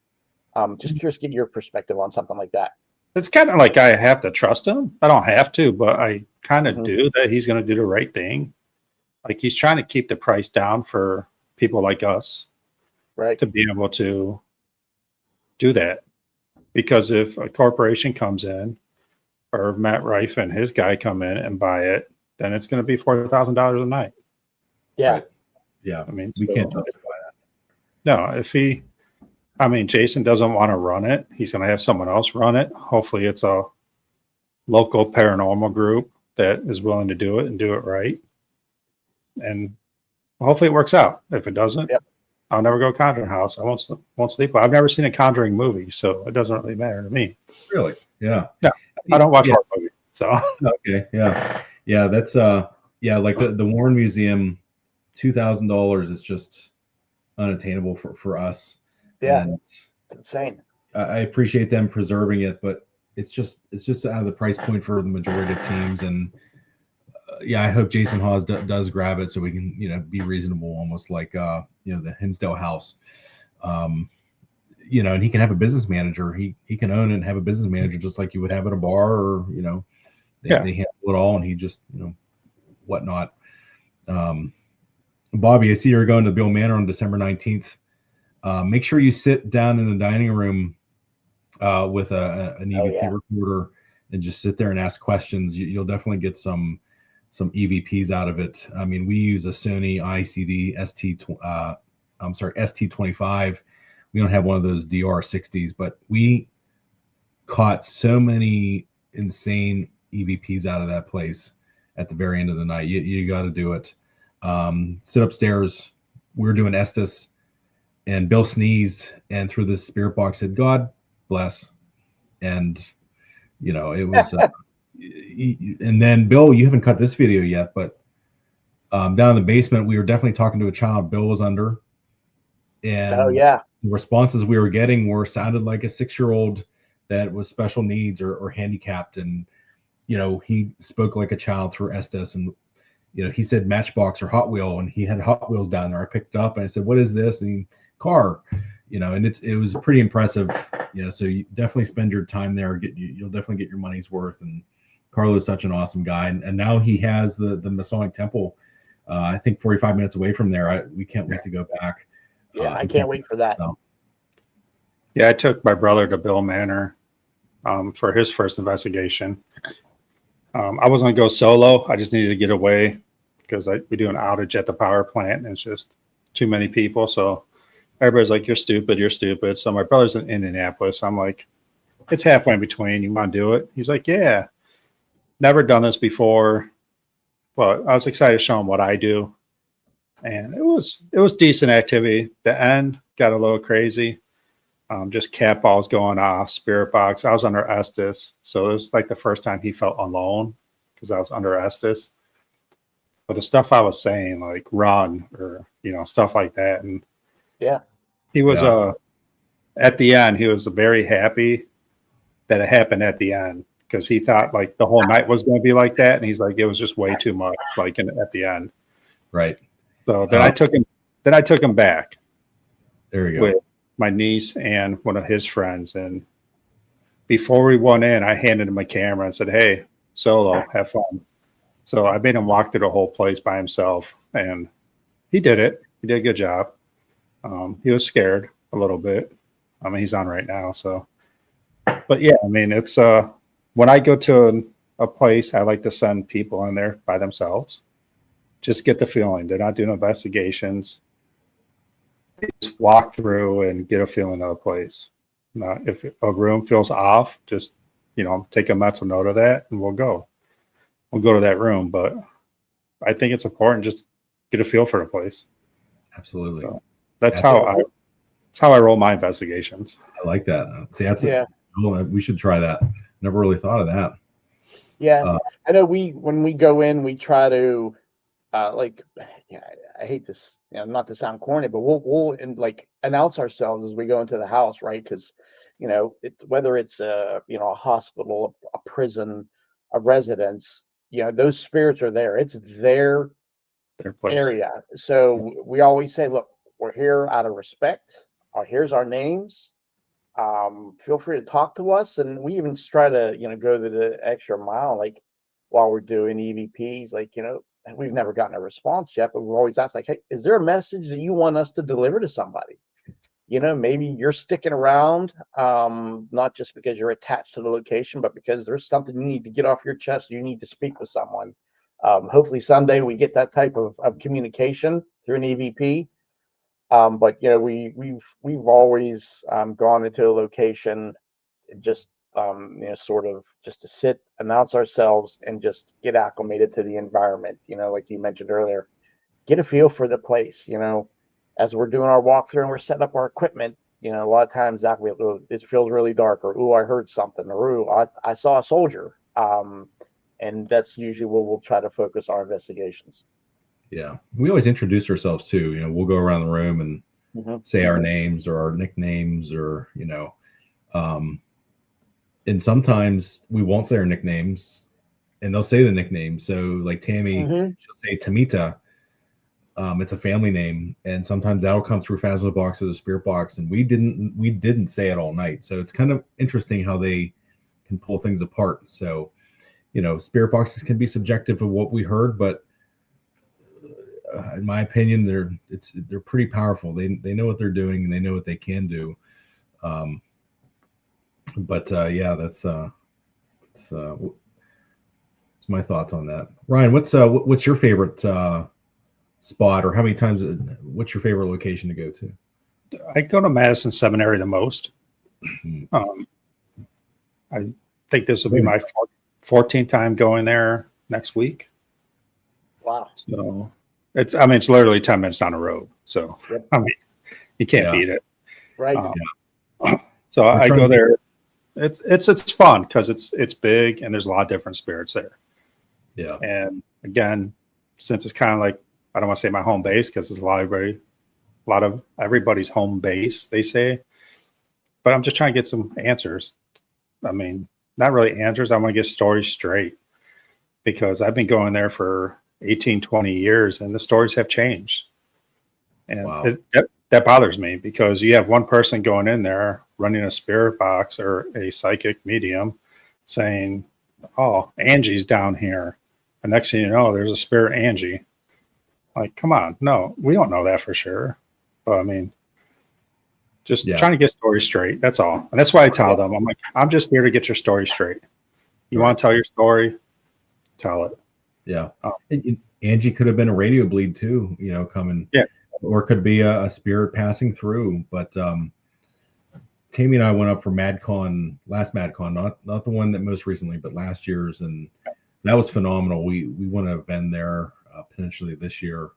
Just curious to get your perspective on something like that. it's kind of like I have to trust him. I don't have to, but I kind of do, that he's going to do the right thing. Like, he's trying to keep the price down for people like us, right? To be able to do that. Because if a corporation comes in, or Matt Rife and his guy come in and buy it, then it's going to be $4,000 a night. Yeah. Right. Yeah. We so, can't justify that. No, if Jason doesn't want to run it, he's going to have someone else run it. Hopefully it's a local paranormal group that is willing to do it and do it right. And hopefully it works out. If it doesn't, I'll never go to Conjuring House. I won't sleep. I've never seen a Conjuring movie, so it doesn't really matter to me. Really? Yeah. No, I don't watch horror movies. So okay, yeah. That's like the Warren Museum, $2,000 is just unattainable for us. Yeah, and it's insane. I appreciate them preserving it, but it's just out of the price point for the majority of teams. And I hope Jason Hawes does grab it so we can be reasonable, almost like the Hinsdale House. And he can have a business manager. He can own it and have a business manager just like you would have at a bar, or they handle it all, and he just whatnot. Bobby, I see you're going to Bill Manor on December 19th. Make sure you sit down in the dining room with an EVP recorder and just sit there and ask questions. You'll definitely get some EVPs out of it. We use a Sony ICD ST25. We don't have one of those DR60s, but we caught so many insane EVPs out of that place at the very end of the night. You got to do it. Sit upstairs. We were doing Estes, and Bill sneezed, and through the spirit box said, "God bless." And it was. And then Bill, you haven't cut this video yet, but down in the basement, we were definitely talking to a child. Bill was under, and the responses we were getting sounded like a 6-year-old that was special needs or handicapped, and he spoke like a child through Estes, and he said Matchbox or Hot Wheel, and he had Hot Wheels down there. I picked it up and I said, "What is this?" And car, and it was pretty impressive. So you definitely spend your time there. You'll definitely get your money's worth. And Carlo's such an awesome guy, and now he has the Masonic Temple. I think 45 minutes away from there. We can't wait to go back. Yeah, I can't wait for that. So. Yeah, I took my brother to Bill Manor for his first investigation. I wasn't going to go solo. I just needed to get away because we do an outage at the power plant, and it's just too many people. So everybody's like, "You're stupid, you're stupid." So my brother's in Indianapolis. I'm like, "It's halfway in between. You want to do it?" He's like, "Yeah. Never done this before." Well, I was excited to show him what I do. And it was decent activity. The end got a little crazy. Just cat balls going off, spirit box. I was under Estes. So it was like the first time he felt alone because I was under Estes. But the stuff I was saying, like run or, stuff like that. And he was, at the end, he was very happy that it happened at the end because he thought like the whole night was going to be like that. And he's like, it was just way too much like at the end. Right. So then I took him back. There you go. With my niece and one of his friends. And before we went in, I handed him a camera and said, "Hey, solo, have fun." So I made him walk through the whole place by himself, and he did it. He did a good job. He was scared, a little bit. I mean, he's on right now. So, but yeah, I mean, it's when I go to a place, I like to send people in there by themselves. Just get the feeling. They're not doing investigations. They just walk through and get a feeling of a place. Now, if a room feels off, just, take a mental note of that and we'll go. We'll go to that room. But I think it's important just get a feel for the place. Absolutely. So that's how I roll my investigations. I like that. See, that's Yeah. we should try that. Never really thought of that. Yeah. I know when we go in, we try to like, I hate this, not to sound corny, but we'll announce ourselves as we go into the house, right? Because whether it's a hospital, a prison, a residence, those spirits are there. It's their Place. area. So we always say, look, we're here out of respect. Here's our names. Feel free to talk to us, and we even try to go the extra mile, like while we're doing EVPs, like we've never gotten a response yet, but we're always asked, like, hey, is there a message that you want us to deliver to somebody? Maybe you're sticking around, not just because you're attached to the location, but because there's something you need to get off your chest. You need to speak with someone. Hopefully someday we get that type of communication through an EVP. But we've always gone into a location just sort of just to sit, announce ourselves, and just get acclimated to the environment. Like you mentioned earlier, get a feel for the place. As we're doing our walkthrough and we're setting up our equipment, a lot of times that it feels really dark, or I heard something, or I saw a soldier. And that's usually where we'll try to focus our investigations. Yeah, we always introduce ourselves too. We'll go around the room and say our names or our nicknames, or and sometimes we won't say our nicknames, and they'll say the nickname. So like Tammy, she'll say Tamita. It's a family name, and sometimes that'll come through Phasma box or the spirit box, and we didn't say it all night. So it's kind of interesting how they can pull things apart. So spirit boxes can be subjective of what we heard, but in my opinion, they're pretty powerful. They know what they're doing, and they know what they can do. Yeah, that's my thoughts on that. Ryan, what's your favorite spot, or how many times? What's your favorite location to go to? I go to Madison Seminary the most. I think this will be my 14th time going there next week. Wow. So it's literally 10 minutes down the road. So, I mean, you can't beat it. Right. So I go there. It's fun because it's big and there's a lot of different spirits there. Yeah. And again, since it's kind of like, I don't want to say my home base because it's a lot of everybody's home base, they say, but I'm just trying to get some answers. I mean, not really answers. I want to get stories straight because I've been going there for 18, 20 years and the stories have changed. And that bothers me because you have one person going in there running a spirit box or a psychic medium saying, oh, Angie's down here. And next thing you know, there's a spirit Angie. Like, come on. No, we don't know that for sure. But I mean, just trying to get stories straight. That's all. And that's why I tell them, I'm like, I'm just here to get your story straight. You want to tell your story? Tell it. Yeah. Angie could have been a radio bleed too, coming. Yeah. Or could be a spirit passing through. But Tammy and I went up for MadCon, last MadCon, not the one that most recently, but last year's, and that was phenomenal. We want to vend there potentially this year.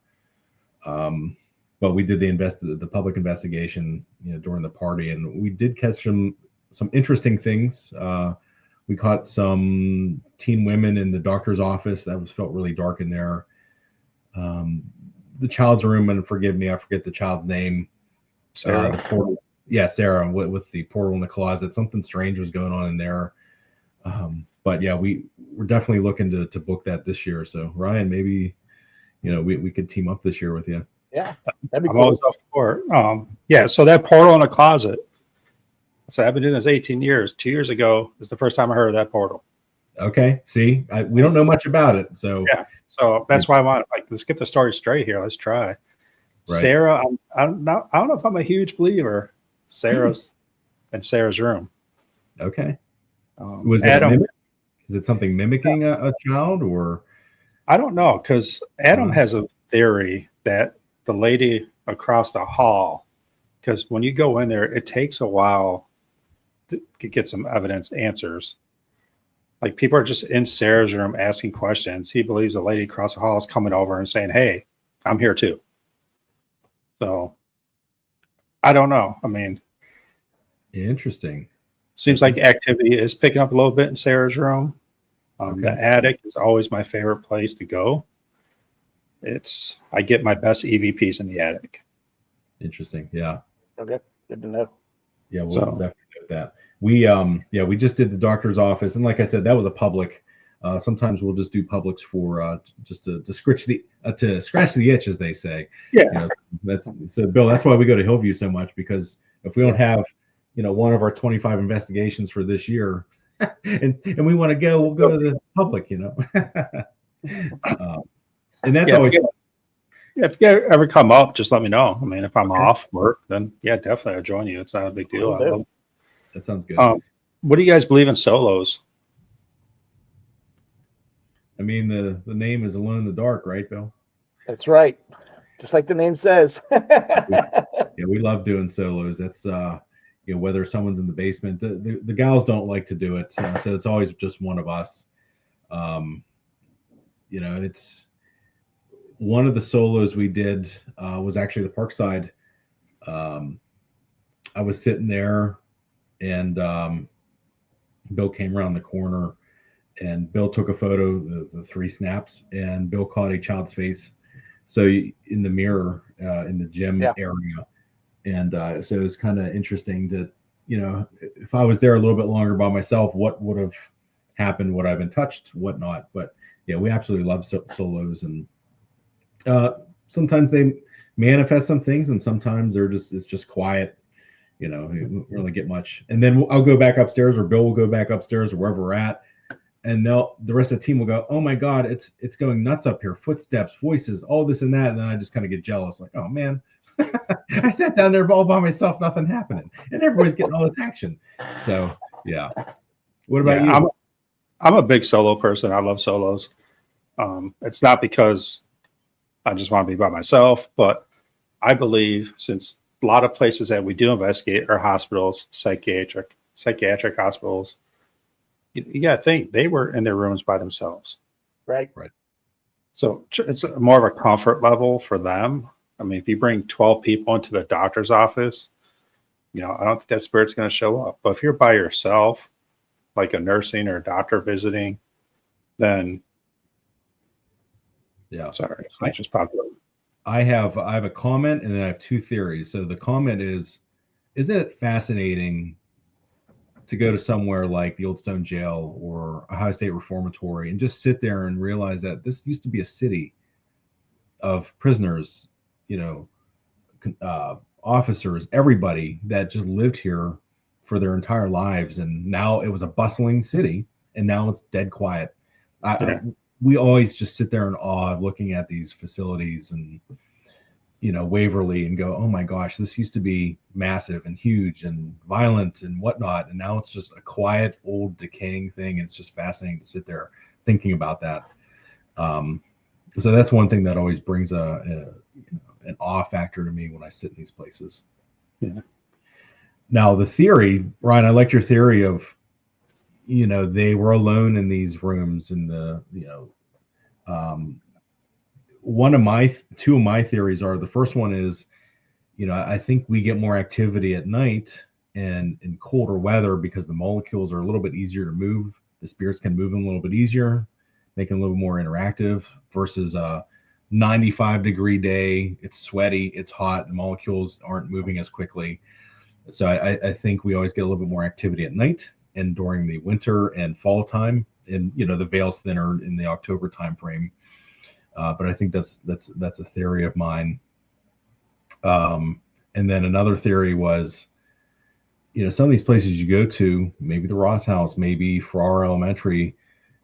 But we did the public investigation, during the party, and we did catch some interesting things. We caught some teen women in the doctor's office. That felt really dark in there. The child's room, and forgive me, I forget the child's name. Sarah. The portal. Yeah, Sarah, with the portal in the closet. Something strange was going on in there. But yeah, we're definitely looking to book that this year. So Ryan, maybe we could team up this year with you. Yeah, that'd be I'm cool. always up for it. So that portal in a closet. So I've been doing this 18 years. 2 years ago is the first time I heard of that portal. Okay. See, we don't know much about it. So yeah. So that's why I want, let's get the story straight here. Let's try. Right. Sarah, I don't know if I'm a huge believer. Sarah's in Sarah's room. Okay. Was that Adam? Is it something mimicking a child, or? I don't know, because Adam has a theory that the lady across the hall, because when you go in there, it takes a while to get some evidence answers. Like people are just in Sarah's room asking questions. He believes the lady across the hall is coming over and saying, "Hey, I'm here too." So I don't know. I mean, Interesting. seems like activity is picking up a little bit in Sarah's room. The attic is always my favorite place to go. I get my best EVPs in the attic. Interesting. Yeah. Okay, good to know. Yeah, we'll definitely note that. We just did the doctor's office, and like I said, that was a public. Sometimes we'll just do publics for just to scratch the itch, as they say. Yeah. That's so, Bill. That's why we go to Hillview so much, because if we don't have, one of our 25 investigations for this year, and we want to go, we'll go to the public. And that's always. If you ever come up, just let me know. I mean, if I'm off work, then definitely I'll join you. It's not a big deal. That sounds good. What do you guys believe in solos? I mean, the name is Alone in the Dark, right, Bill? That's right. Just like the name says. We love doing solos. That's whether someone's in the basement, the gals don't like to do it, so it's always just one of us. It's one of the solos we did was actually the Parkside. I was sitting there, and Bill came around the corner, and Bill took a photo, the 3 snaps, and Bill caught a child's face. So in the mirror in the gym area. And so it was kind of interesting that, if I was there a little bit longer by myself, what would have happened? Would I have been touched? Whatnot? But yeah, we absolutely love solos. And sometimes they manifest some things, and sometimes it's just quiet. We don't really get much. And then I'll go back upstairs, or Bill will go back upstairs, or wherever we're at. And the rest of the team will go, "Oh my God, it's going nuts up here. Footsteps, voices, all this and that." And then I just kind of get jealous, like, "Oh man, I sat down there all by myself, nothing happening, and everybody's getting all this action." So yeah. What about you? I'm a big solo person. I love solos. It's not because I just want to be by myself, but I believe, since a lot of places that we do investigate are hospitals, psychiatric hospitals, you got to think they were in their rooms by themselves. Right. So it's more of a comfort level for them. I mean, if you bring 12 people into the doctor's office, I don't think that spirit's going to show up. But if you're by yourself, like a nursing or a doctor visiting, then sorry, I just popped up. I have a comment, and then I have 2 theories. So the comment is, isn't it fascinating to go to somewhere like the Old Stone Jail or Ohio State Reformatory and just sit there and realize that this used to be a city of prisoners, officers, everybody that just lived here for their entire lives. And now it was a bustling city, and now it's dead quiet. We always just sit there in awe looking at these facilities and, Waverly, and go, "Oh my gosh, this used to be massive and huge and violent and whatnot. And now it's just a quiet, old, decaying thing." And it's just fascinating to sit there thinking about that. So that's one thing that always brings an awe factor to me when I sit in these places. Yeah. Now the theory, Ryan, I liked your theory of, they were alone in these rooms, and two of my theories are, the first one is, I think we get more activity at night and in colder weather because the molecules are a little bit easier to move. The spirits can move them a little bit easier, making it a little more interactive, versus a 95-degree day. It's sweaty, it's hot, the molecules aren't moving as quickly. So I think we always get a little bit more activity at night and during the winter and fall time, and the veil's thinner in the October time frame. But I think that's a theory of mine. And then another theory was, some of these places you go to, maybe the Ross House, maybe Farrar Elementary,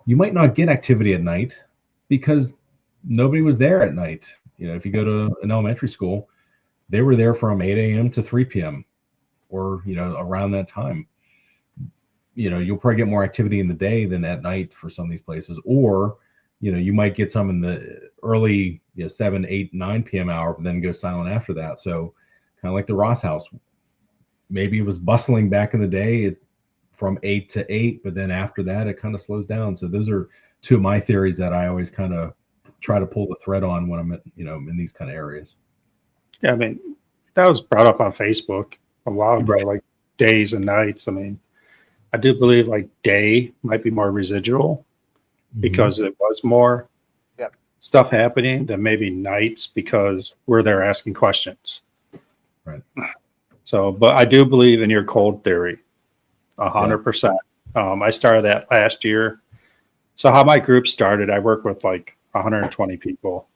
you might not get activity at night because nobody was there at night. If you go to an elementary school, they were there from 8 a.m. to 3 p.m. or around that time. You'll probably get more activity in the day than at night for some of these places, or you might get some in the early 7, 8, 9 p.m. hour, but then go silent after that. So kind of like the Ross house, maybe it was bustling back in the day from 8 to 8, but then after that it kind of slows down. So those are two of my theories that I always kind of try to pull the thread on when I'm in these kind of areas. Yeah, I mean, that was brought up on Facebook a while ago, Right. like days and nights. I mean, I do believe like day might be more residual because it was more stuff happening than maybe nights because we're there asking questions. Right. So, but I do believe in your cold theory, 100%. I started that last year. So how my group started, I worked with like 120 people,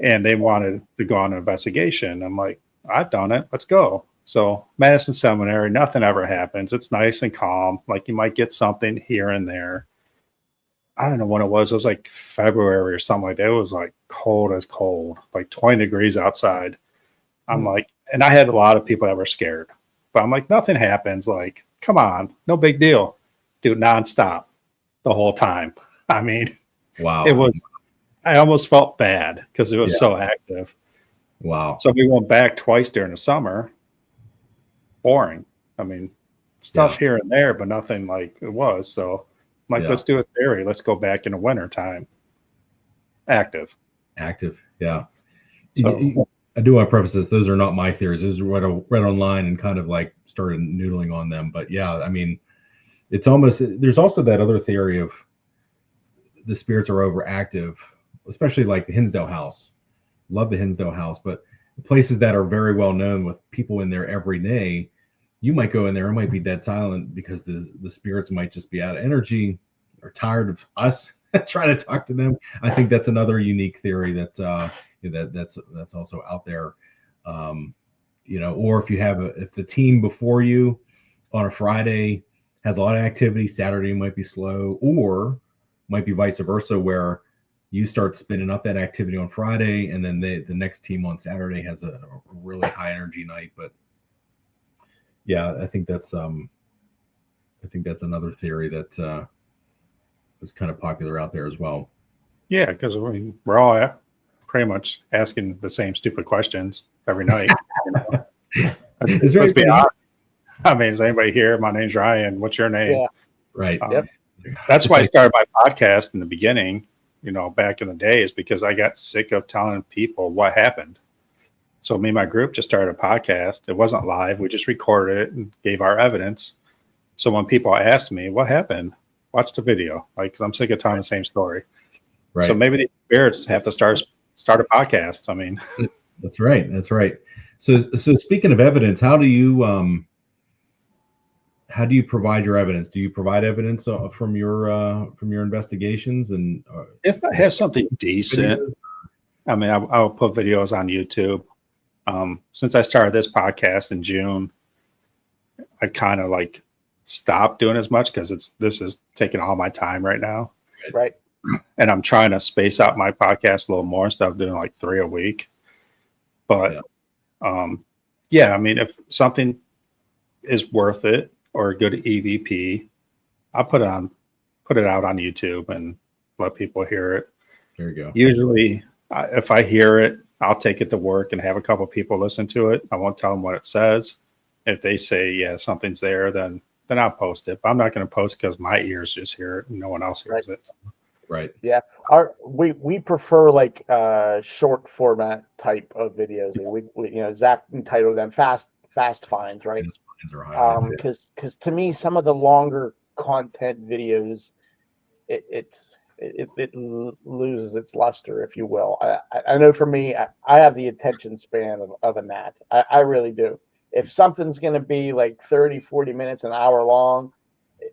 and they wanted to go on an investigation. I'm like, I've done it. Let's go. So Madison Seminary, nothing ever happens. It's nice and calm. Like you might get something here and there. I don't know when it was. It was like February or something like that. It was like cold as cold, like 20 degrees outside. I'm like, and I had a lot of people that were scared, but I'm like, nothing happens. Like, come on, no big deal. Dude, nonstop the whole time. I mean, Wow. it was, I almost felt bad because it was so active. Wow. So we went back twice during the summer. Boring. I mean, stuff here and there, but nothing like it was. So I'm like, let's do a theory. Let's go back in the winter time. Active. Yeah. So I do want to preface this. Those are not my theories. Those are what I read online and kind of like started noodling on them. But yeah, I mean, it's almost, there's also that other theory of the spirits are overactive, especially like the Hinsdale house. Love the Hinsdale house, but places that are very well known with people in there every day, you might go in there, it might be dead silent because the spirits might just be out of energy or tired of us trying to talk to them. I think that's another unique theory that that's also out there. Or if the team before you on a Friday has a lot of activity, Saturday might be slow, or might be vice versa, where you start spinning up that activity on Friday, and then the next team on Saturday has a really high energy night. But yeah, I think that's another theory that is kind of popular out there as well. yeah, because we're all pretty much asking the same stupid questions every night. Let's be honest. I mean, is anybody here? My name's Ryan. What's your name? Yeah. Right. That's why I started my podcast in the beginning, back in the days, because I got sick of telling people what happened. So me and my group just started a podcast. It wasn't live. We just recorded it and gave our evidence. So when people asked me what happened, watch the video, because I'm sick of telling the same story. Right. So maybe the spirits have to start a podcast. I mean, that's right. So speaking of evidence, how do you provide your evidence? Do you provide evidence from your investigations? And if I have something decent, videos? I mean, I'll put videos on YouTube. Since I started this podcast in June, I kind of like stopped doing as much because this is taking all my time right now. Right. And I'm trying to space out my podcast a little more instead of doing like 3 a week. But I mean, if something is worth it or a good EVP, I'll put it out on YouTube and let people hear it. There you go. Usually, if I hear it, I'll take it to work and have a couple people listen to it. I won't tell them what it says. If they say, yeah, something's there, then I'll post it. But I'm not going to post because my ears just hear it and no one else hears it. Right. Yeah. We prefer like short format type of videos. We Zach entitled them fast finds, right? Because to me, some of the longer content videos, it loses its luster, if you will. I know for me, I have the attention span of a gnat. I really do. If something's going to be like 30, 40 minutes, an hour long,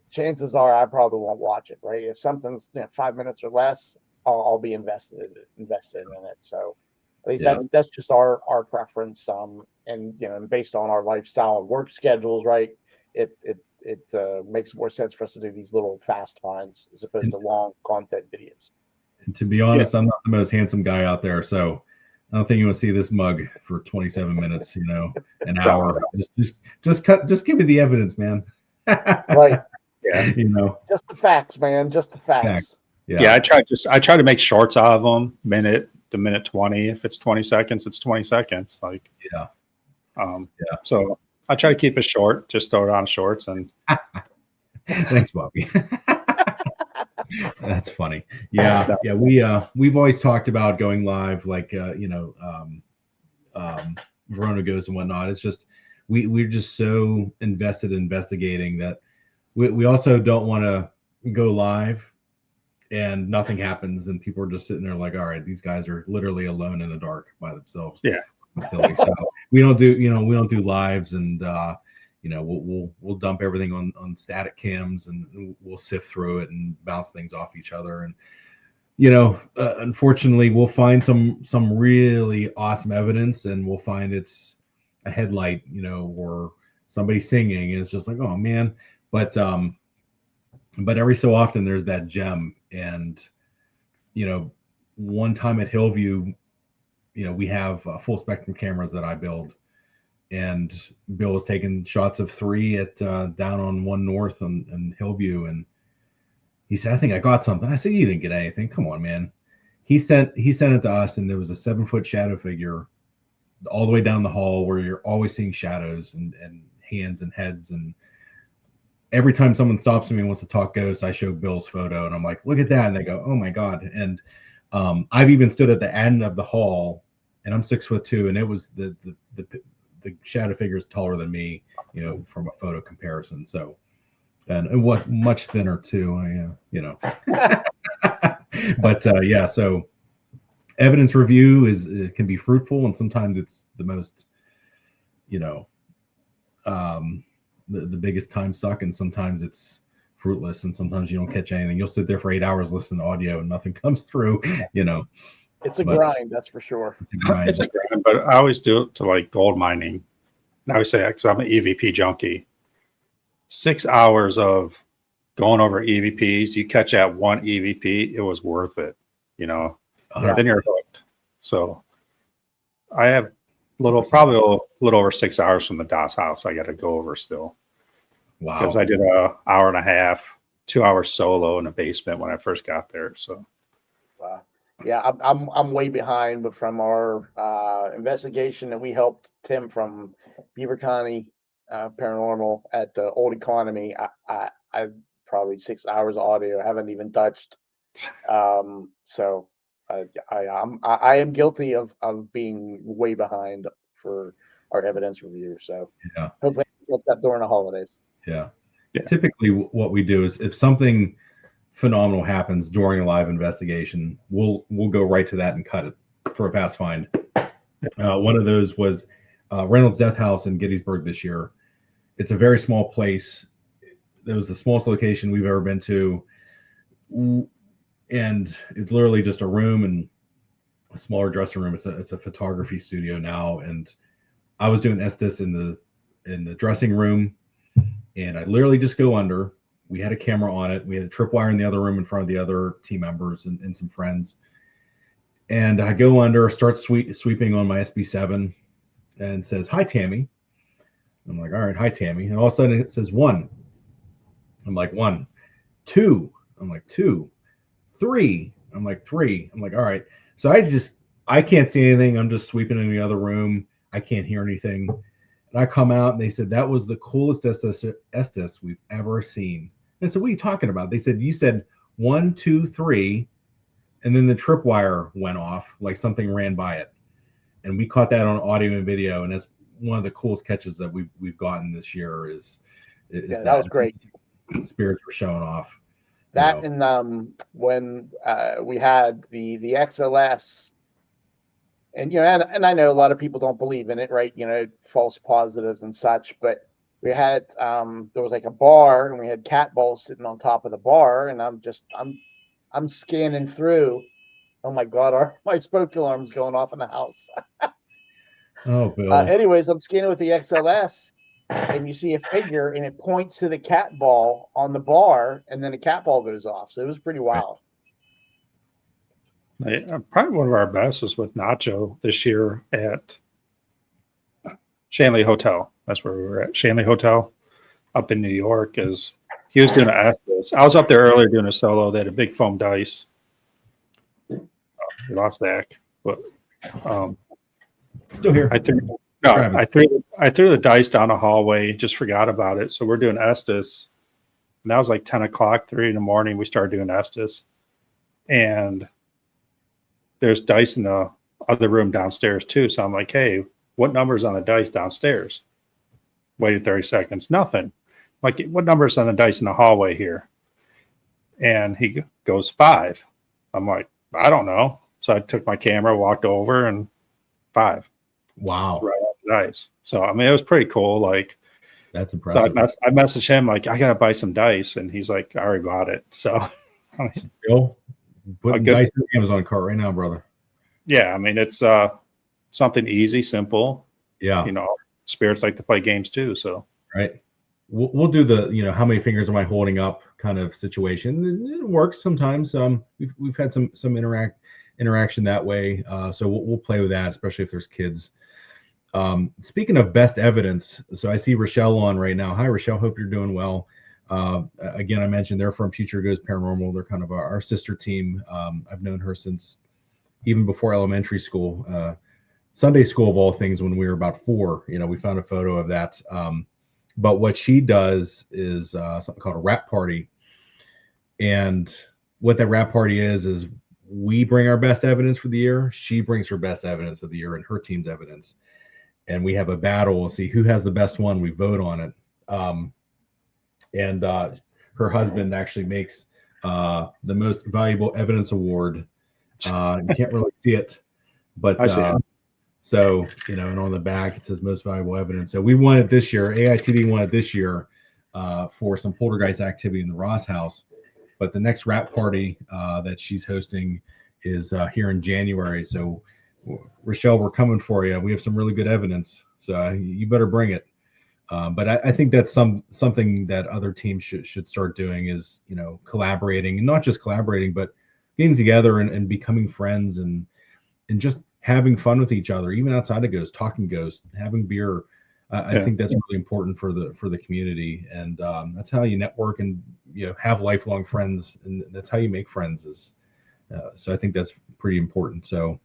chances are I probably won't watch it, right? If something's 5 minutes or less, I'll be invested in it. So at least that's just our preference. And based on our lifestyle and work schedules, right? It makes more sense for us to do these little fast finds as opposed to long content videos. And to be honest, I'm not the most handsome guy out there, so I don't think you want to see this mug for 27 minutes, an hour. Just give me the evidence, man. Right. Yeah. Just the facts, man. Just the facts. Fact. Yeah. I try to make shorts out of them, minute to minute 20. If it's 20 seconds, it's 20 seconds. Like, Yeah. So I try to keep it short, just throw it on shorts and Thanks, Bobby. That's funny. Yeah. We've always talked about going live, like Verona goes and whatnot. It's just we're just so invested in investigating that we also don't want to go live and nothing happens and people are just sitting there like, all right, these guys are literally alone in the dark by themselves. Yeah. So we don't do lives and we'll dump everything on static cams and we'll sift through it and bounce things off each other. And unfortunately, we'll find some really awesome evidence, and we'll find it's a headlight, or somebody singing, and it's just like, oh man. But every so often there's that gem. And one time at Hillview, we have full spectrum cameras that I build, and Bill was taking shots of 3 at down on 1 North and Hillview, and he said, I think I got something. I said, you didn't get anything. Come on, man. He sent it to us, and there was a 7-foot shadow figure all the way down the hall where you're always seeing shadows and hands and heads. And every time someone stops me and wants to talk ghosts, I show Bill's photo, and I'm like, look at that. And they go, oh my God. And I've even stood at the end of the hall, and I'm 6'2", and it was the shadow figure is taller than me, from a photo comparison. So, and it was much thinner too, but so evidence review it can be fruitful, and sometimes it's the most, the biggest time suck, and sometimes it's fruitless, and sometimes you don't catch anything. You'll sit there for 8 hours listening to audio and nothing comes through. It's a grind, that's for sure. It's a grind, but I always do it to like gold mining. And I always say that because I'm an EVP junkie. 6 hours of going over EVPs, you catch that one EVP, it was worth it. Then you're hooked. So I have probably a little over 6 hours from the DOS house I got to go over still. Wow. Because I did an hour and a half, 2 hours solo in the basement when I first got there. So. Wow. Yeah, I'm way behind, but from our investigation that we helped Tim from Beaver County Paranormal at the Old Economy, I've probably 6 hours of audio I haven't even touched. So I am guilty of being way behind for our evidence review. So hopefully I get that during the holidays. Yeah. Typically, what we do is if something phenomenal happens during a live investigation, we'll go right to that and cut it for a pass find. One of those was Reynolds Death House in Gettysburg this year. It's a very small place. It was the smallest location we've ever been to, and it's literally just a room and a smaller dressing room. It's a photography studio now, and I was doing Estes in the dressing room, and I literally just go under. We had a camera on it. We had a tripwire in the other room in front of the other team members and some friends. And I go under, start sweeping on my SB7, and says, hi, Tammy. I'm like, all right, hi, Tammy. And all of a sudden it says 1. I'm like, 1, 2. I'm like, 2, 3. I'm like, 3. I'm like, all right. So I can't see anything. I'm just sweeping in the other room. I can't hear anything. And I come out and they said, that was the coolest Estes we've ever seen. I said, what are you talking about? They said, you said 1, 2, 3, and then the tripwire went off, like something ran by it. And we caught that on audio and video, and that's one of the coolest catches that we've gotten this year. Is that was great. Spirits were showing off. That and when we had the XLS, and and I know a lot of people don't believe in it, right? False positives and such, but we had there was like a bar, and we had cat balls sitting on top of the bar, and I'm scanning through. Oh my God, my smoke alarm's going off in the house. Oh, Bill. Anyways, I'm scanning with the XLS, and you see a figure, and it points to the cat ball on the bar, and then the cat ball goes off. So it was pretty wild. Probably one of our best is with Nacho this year at Shanley Hotel. That's where we were at. Shanley Hotel up in New York. Is he was doing an Estes. I was up there earlier doing a solo. They had a big foam dice. We lost Zach, but Still here. I threw the dice down the hallway. Just forgot about it. So we're doing Estes. And that was like 10 o'clock, 3 in the morning. We started doing Estes, and there's dice in the other room downstairs too. So I'm like, hey, what number's on the dice downstairs? Waited 30 seconds, nothing. Like, what number's on the dice in the hallway here? And he goes 5. I'm like, I don't know. So I took my camera, walked over, and 5. Wow. Right on the dice. So, I mean, it was pretty cool. Like, that's impressive. So I messaged him, like, I got to buy some dice. And he's like, I already bought it. So, Bill, putting dice in the Amazon cart right now, brother. Yeah. I mean, it's something easy, simple. Yeah. You know, spirits like to play games too. So, right. We'll do the, how many fingers am I holding up kind of situation. It works sometimes. We've had some interaction that way. So we'll play with that, especially if there's kids. Speaking of best evidence, so I see Rochelle on right now. Hi, Rochelle. Hope you're doing well. Again, I mentioned they're from Future Goes Paranormal. They're kind of our sister team. I've known her since even before elementary school, Sunday school of all things, when we were about 4. We found a photo of that. But what she does is something called a rap party. And what that rap party is we bring our best evidence for the year. She brings her best evidence of the year and her team's evidence. And we have a battle. We'll see who has the best one. We vote on it. And her husband actually makes the most valuable evidence award. You can't really see it, but I see it. So, and on the back it says most valuable evidence. So we won it this year. AITD won it this year for some poltergeist activity in the Ross house. But the next rap party that she's hosting is here in January. So, Rochelle, we're coming for you. We have some really good evidence, so you better bring it. But I think that's something that other teams should start doing is, collaborating, and not just collaborating, but getting together and becoming friends and just having fun with each other, even outside of Ghost, talking Ghost, having beer. I think that's really important for the community, and that's how you network and have lifelong friends, and that's how you make friends. So I think that's pretty important. So.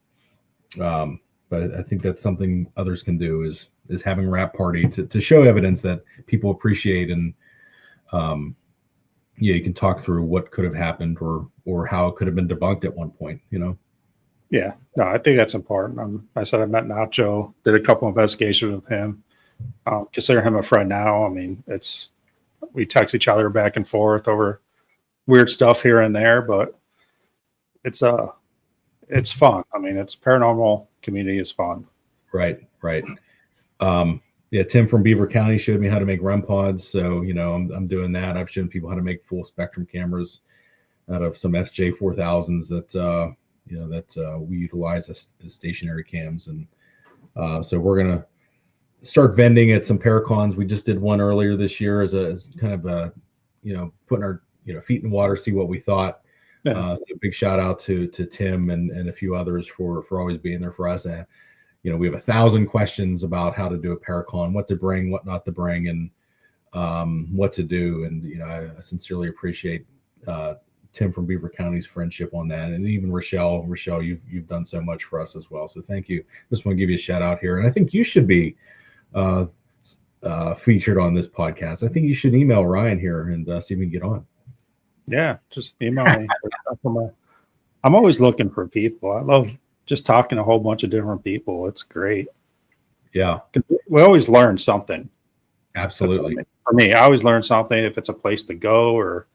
But I think that's something others can do is having a rap party to show evidence that people appreciate, and you can talk through what could have happened or how it could have been debunked at one point. Yeah, no, I think that's important. I said I met Nacho, did a couple investigations with him. Consider him a friend now. I mean, we text each other back and forth over weird stuff here and there, but it's fun. I mean, it's paranormal community is fun. Right. Yeah, Tim from Beaver County showed me how to make REM pods. So, I'm doing that. I've shown people how to make full spectrum cameras out of some FJ4000s that we utilize as stationary cams. And so we're going to start vending at some Paracons. We just did one earlier this year as kind of a, putting our, feet in the water, see what we thought. So a big shout out to Tim and a few others for always being there for us. We have 1,000 questions about how to do a Paracon, what to bring, what not to bring, and what to do. And I sincerely appreciate Tim from Beaver County's friendship on that, and even Rochelle, you've done so much for us as well. So thank you. Just want to give you a shout out here, and I think you should be featured on this podcast. I think you should email Ryan here and see if we can get on. Yeah, just email me. I'm always looking for people. I love just talking to a whole bunch of different people. It's great. Yeah. We always learn something. Absolutely. For me, I always learn something. If it's a place to go or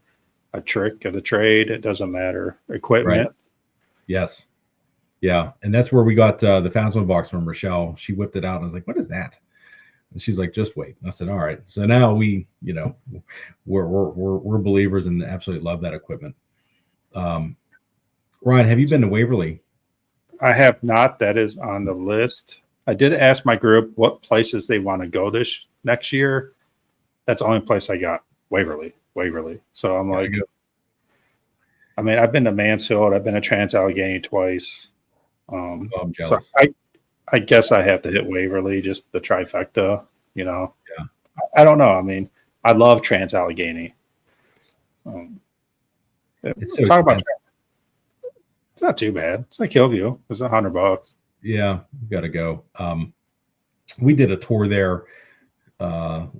a trick of the trade, it doesn't matter. Equipment. Right. Yes. Yeah. And that's where we got the Phasma box from Rochelle. She whipped it out and I was like, what is that? And she's like, just wait. And I said, all right. So now we're believers and absolutely love that equipment. Ryan, have you been to Waverly? I have not. That is on the list. I did ask my group what places they want to go this next year. That's the only place I got. Waverly. So I'm like, I mean, I've been to Mansfield. I've been to Trans-Allegheny twice. I'm So jealous. I guess I have to hit Waverly, just the trifecta. You know. Yeah. I don't know. I mean, I love Trans-Allegheny. It's so talk about. expensive. It's not too bad. It's like Hillview. It's $100. Yeah, got to go. We did a tour there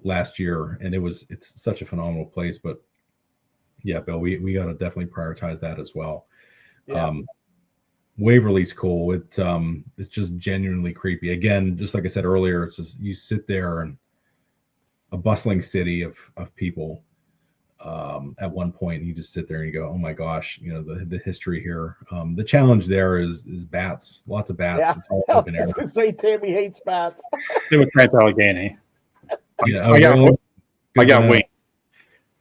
last year, and it's such a phenomenal place. But yeah, Bill, we got to definitely prioritize that as well. Yeah. Waverly's cool. It's just genuinely creepy. Again, just like I said earlier, it's just you sit there and a bustling city of people. At one point, you just sit there and you go, "Oh my gosh!" You know the history here. The challenge there is bats. Lots of bats. Yeah. It's all I was open just air. gonna say Tammy hates bats. It was Trans-Allegheny. Yeah, I got really? I Good got to know. winged.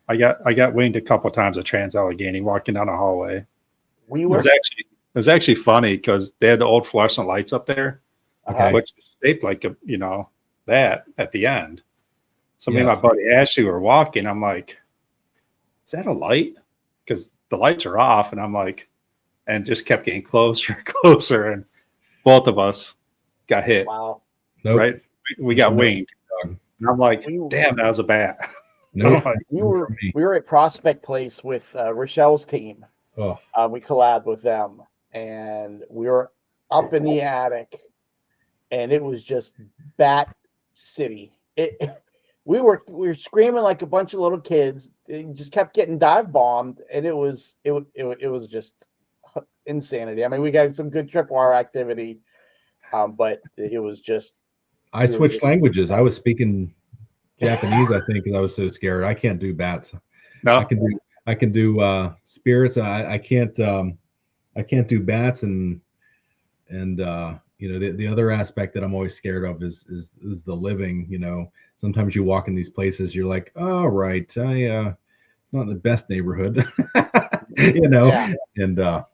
I got winged a couple times at Trans-Allegheny walking down the hallway. We It were was actually funny because they had the old fluorescent lights up there, Okay. which is shaped like that at the end. So me and my Yes. buddy Ashley were walking. I'm like, "Is that a light?" Because the lights are off, and I'm like, and just kept getting closer and closer, and both of us got hit. wow. Nope. Right, we got Nope. winged, and I'm like, We- "Damn, that was a bat." Nope. We were at Prospect Place with Rochelle's team. Oh, We collabed with them, and we were up in the attic, and it was just Bat City. We were screaming like a bunch of little kids. It just kept getting dive bombed, and it was just insanity. I mean, we got some good tripwire activity, but it was just. I switched languages. I was speaking Japanese, I think, because I was so scared. I can't do bats. No, I can do spirits. I can't do bats and the other aspect that I'm always scared of is the living. Sometimes you walk in these places, you're like, oh right, not in the best neighborhood, Yeah. and I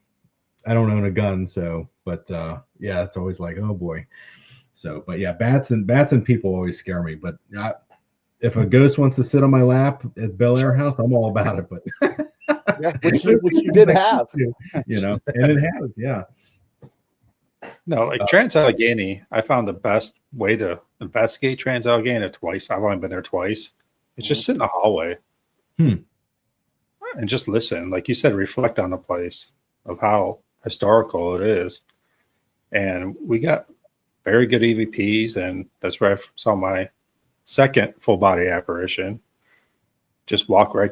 don't own a gun, so but yeah, it's always like, oh boy. So but yeah, bats and people always scare me. But if a ghost wants to sit on my lap at Bel Air House, I'm all about it. But Yeah, which you did have. and it has, yeah. no, like Trans-Allegheny, I found the best way to investigate Trans-Allegheny twice. I've only been there twice. It's just sit in the hallway and just listen. Like you said, reflect on the place of how historical it is. And we got very good EVPs, and that's where I saw my second full body apparition. Just walk right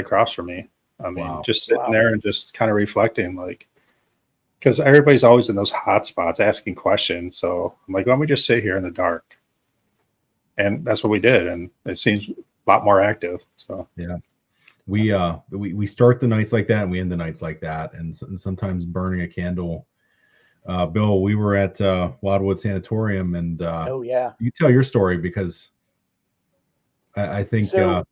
across from me. I mean, Wow. just sitting there and just kind of reflecting, like, because everybody's always in those hot spots asking questions. So I'm like, why don't we just sit here in the dark? And that's what we did. And it seems a lot more active. So yeah, we start the nights like that and we end the nights like that. And sometimes burning a candle. Bill, we were at Wildwood Sanatorium, and Oh yeah. you tell your story because I think So,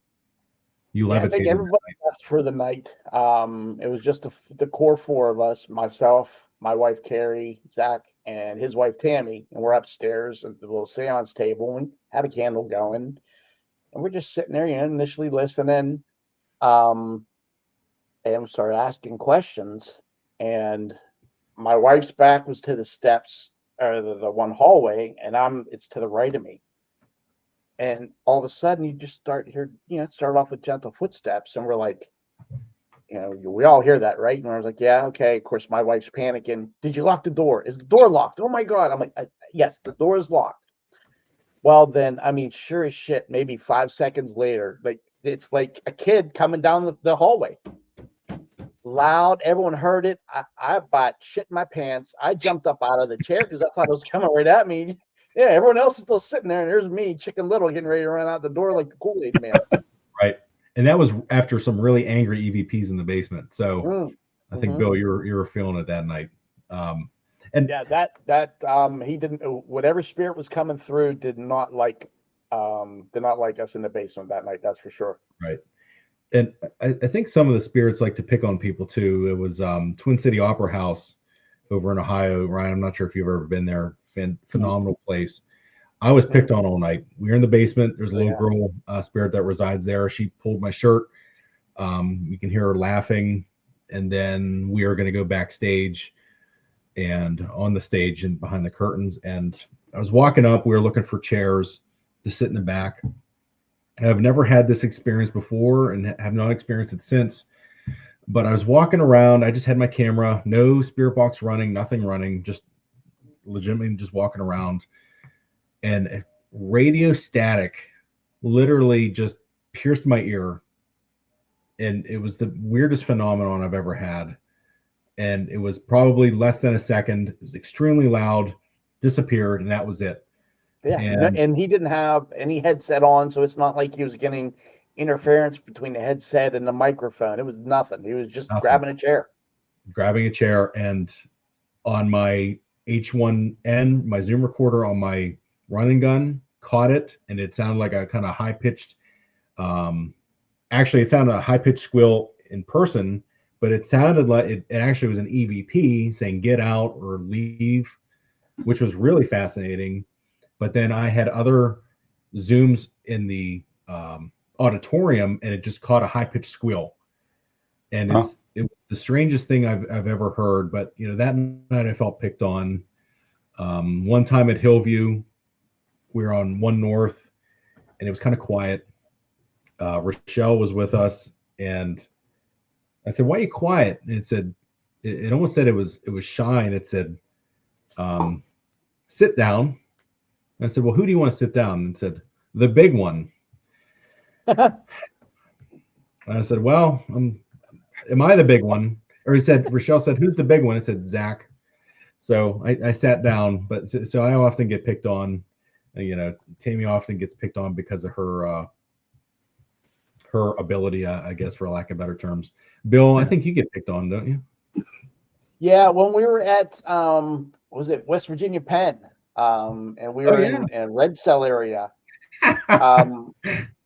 you I think levitated. everybody left for the night. It was just the core four of us: myself, my wife Carrie, Zach, and his wife Tammy. And we're upstairs at the little seance table and had a candle going, and we're just sitting there, initially listening, and we started asking questions. And my wife's back was to the steps, or the one hallway, and it's to the right of me. And all of a sudden, you just start here, start off with gentle footsteps, and we're like, we all hear that, right? And I was like, yeah, okay. Of course, my wife's panicking. Did you lock the door? Is the door locked? Oh my God. I'm like, yes, the door is locked. Well, then, I mean, sure as shit, maybe 5 seconds later, like it's like a kid coming down the hallway. Loud, everyone heard it. I about shit in my pants. I jumped up out of the chair because I thought it was coming right at me. Yeah, everyone else is still sitting there, and there's me, Chicken Little, getting ready to run out the door like the Kool-Aid man. Right. And that was after some really angry EVPs in the basement. So I think, Bill, you were feeling it that night. And yeah, that he didn't, whatever spirit was coming through did not like us in the basement that night. That's for sure. Right. And I think some of the spirits like to pick on people too. It was Twin City Opera House over in Ohio. Ryan, I'm not sure if you've ever been there. Phenomenal place. I was picked on all night. We were in the basement. There's a little girl spirit that resides there. She pulled my shirt. You can hear her laughing, and then we were going to go backstage and on the stage and behind the curtains. And I was walking up, we were looking for chairs to sit in the back. I've never had this experience before and have not experienced it since. But I was walking around. I just had my camera, no spirit box running, nothing running, just legitimately just walking around. And radio static literally just pierced my ear. And it was the weirdest phenomenon I've ever had. And it was probably less than a second. It was extremely loud, disappeared, and that was it. Yeah, and he didn't have any headset on, so it's not like he was getting interference between the headset and the microphone. It was nothing. He was just grabbing a chair. And on my H1N, my Zoom recorder on my running gun caught it, and it sounded like a kind of high-pitched, actually it sounded a high-pitched squeal in person, but it sounded like it actually was an EVP saying get out or leave, which was really fascinating. But then I had other Zooms in the auditorium, and it just caught a high-pitched squeal. And it was the strangest thing I've ever heard. But, that night I felt picked on. One time at Hillview, we were on 1 North, and it was kind of quiet. Rochelle was with us, and I said, "Why are you quiet?" And it said, it almost said it was shy, and it said, "Sit down." And I said, "Well, who do you want to sit down?" And it said, "The big one." And I said, "Well, am I the big one?" Or Rochelle said, "Who's the big one?" It said, "Zach." So I sat down, but so I often get picked on. Tammy often gets picked on because of her ability, I guess, for lack of better terms. Bill, I think you get picked on, don't you? Yeah, when we were at was it West Virginia Penn, and we were in Red Cell area.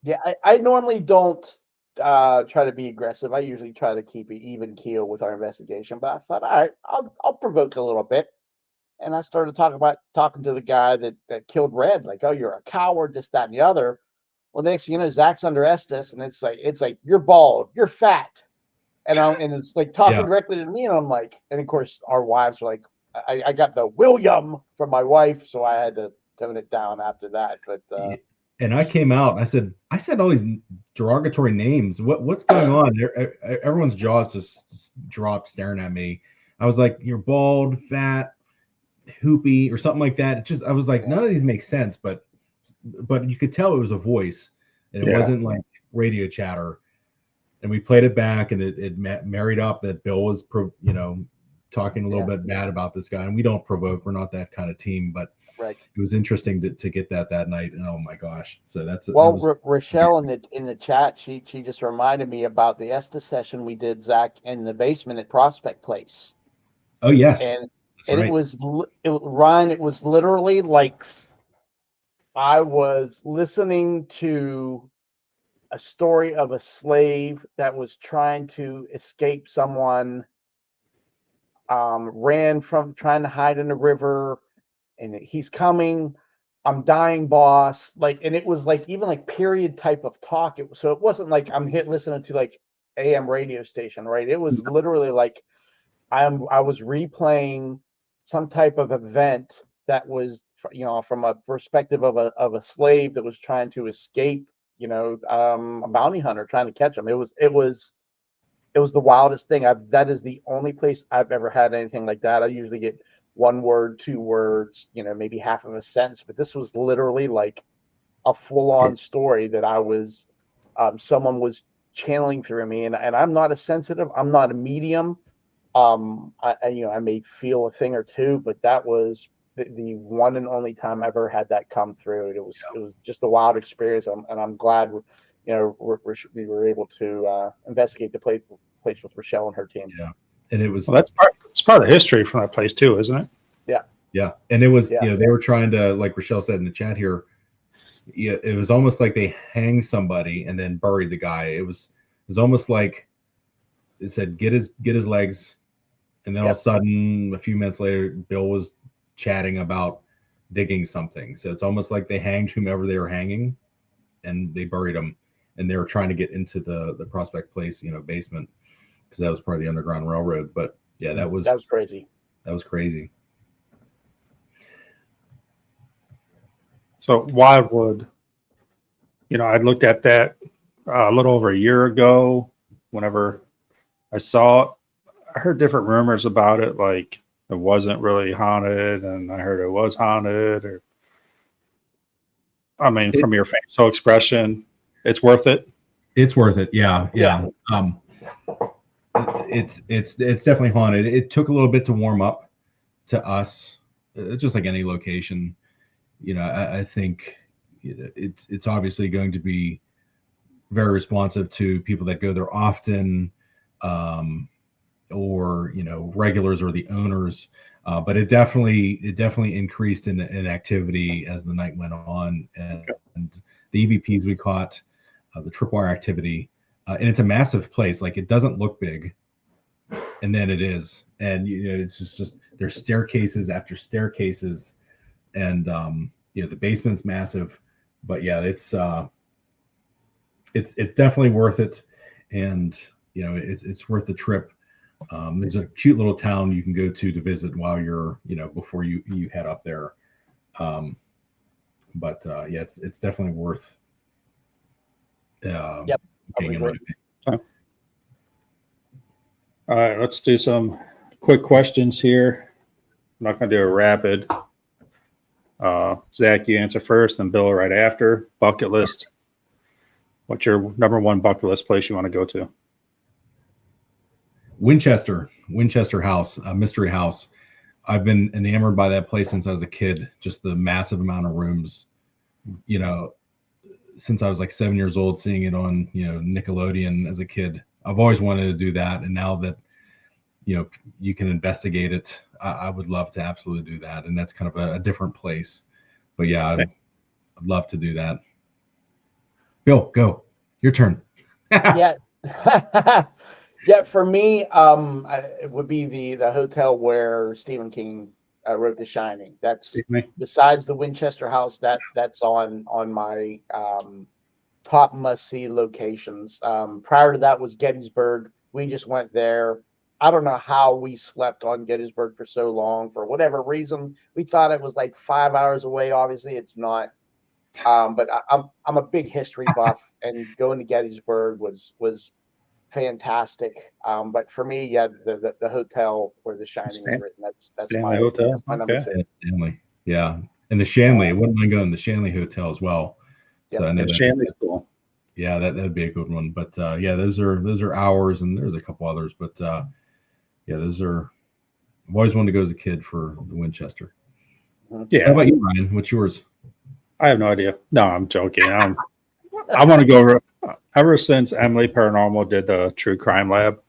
Yeah, I normally don't try to be aggressive. I usually try to keep an even keel with our investigation. But I thought, all right, I'll provoke a little bit. And I started talking to the guy that killed Red, like, "Oh, you're a coward, this, that, and the other." Well, next thing you know, Zach's under Estes, and it's like you're bald, you're fat, and it's like talking directly to me, and I'm like, and of course our wives were like, I got the William from my wife, so I had to tone it down after that. But and I came out, I said all these derogatory names. What's going on? Everyone's jaws just dropped staring at me. I was like, "You're bald, fat, hoopy," or something like that. I was like, none of these make sense, but you could tell it was a voice, and it wasn't like radio chatter. And we played it back, and it married up that Bill was talking a little bit bad about this guy. And we don't provoke, we're not that kind of team, but it was interesting to get that night. And oh my gosh, so Rochelle in the chat, she just reminded me about the Estes session we did, Zach, in the basement at Prospect Place. Oh yes, and right. It was Ryan. It was literally like I was listening to a story of a slave that was trying to escape someone, ran from trying to hide in the river, and he's coming. I'm dying, boss. Like, and it was like even like period type of talk. So it wasn't like I'm listening to like AM radio station, right? It was literally like I was replaying some type of event that was, from a perspective of a slave that was trying to escape, a bounty hunter trying to catch him. It was the wildest thing. That is the only place I've ever had anything like that. I usually get 1 word, 2 words, maybe half of a sentence, but this was literally like a full-on story that I was, someone was channeling through me, and I'm not a sensitive, I'm not a medium. I may feel a thing or two, but that was the one and only time I ever had that come through. It was just a wild experience, and I'm glad we were able to investigate the place with Rochelle and her team. Yeah, and it was it's part of history from that place too, isn't it? Yeah, and it was they were trying to, like Rochelle said in the chat here. Yeah, it was almost like they hanged somebody and then buried the guy. It was almost like it said get his legs. And then all of a sudden, a few minutes later, Bill was chatting about digging something. So it's almost like they hanged whomever they were hanging, and they buried him. And they were trying to get into the Prospect Place, basement. because that was part of the Underground Railroad. But yeah, that was crazy. That was crazy. So why would, I looked at that a little over a year ago. Whenever I saw it, I heard different rumors about it, like it wasn't really haunted, and I heard it was haunted. Or, I mean, from your facial expression, it's worth it. It's worth it. Yeah. It's definitely haunted. It took a little bit to warm up to us, just like any location. I think it's obviously going to be very responsive to people that go there often, or regulars or the owners. But it definitely increased in activity as the night went on, and the EVPs we caught, the tripwire activity, and it's a massive place. Like, it doesn't look big, and then it is, and it's just there's staircases after staircases, and the basement's massive. But yeah, it's definitely worth it, and it's worth the trip. There's a cute little town you can go to visit while you're before you head up there. But yeah, it's definitely worth. Yep. All right, let's do some quick questions here. I'm not going to do a rapid. Zach, you answer first, and Bill right after. Bucket list. What's your number one bucket list place you want to go to? Winchester House, Mystery House. I've been enamored by that place since I was a kid. Just the massive amount of rooms, since I was like 7 years old, seeing it on, Nickelodeon as a kid. I've always wanted to do that. And now that, you can investigate it, I would love to absolutely do that. And that's kind of a different place. But yeah, I'd love to do that. Bill, go. Your turn. Yeah. Yeah, for me, it would be the hotel where Stephen King wrote The Shining. That's besides the Winchester House. That's on my top must-see locations. Prior to that was Gettysburg. We just went there. I don't know how we slept on Gettysburg for so long. For whatever reason, we thought it was like 5 hours away. Obviously, it's not. But I'm a big history buff, and going to Gettysburg was fantastic. But for me, yeah, the hotel where The Shining is written, that's Stanley Hotel. That's my number two. Stanley. Yeah. And the Shanley. I wouldn't mind going to the Shanley Hotel as well. Yep. So I know Shanley's cool. Yeah, that'd be a good one. But yeah, those are ours, and there's a couple others. But yeah, those are. I've always wanted to go as a kid for the Winchester. Yeah. How about you, Ryan? What's yours? I have no idea. No, I'm joking. I want to go. Ever since Emily Paranormal did the True Crime Lab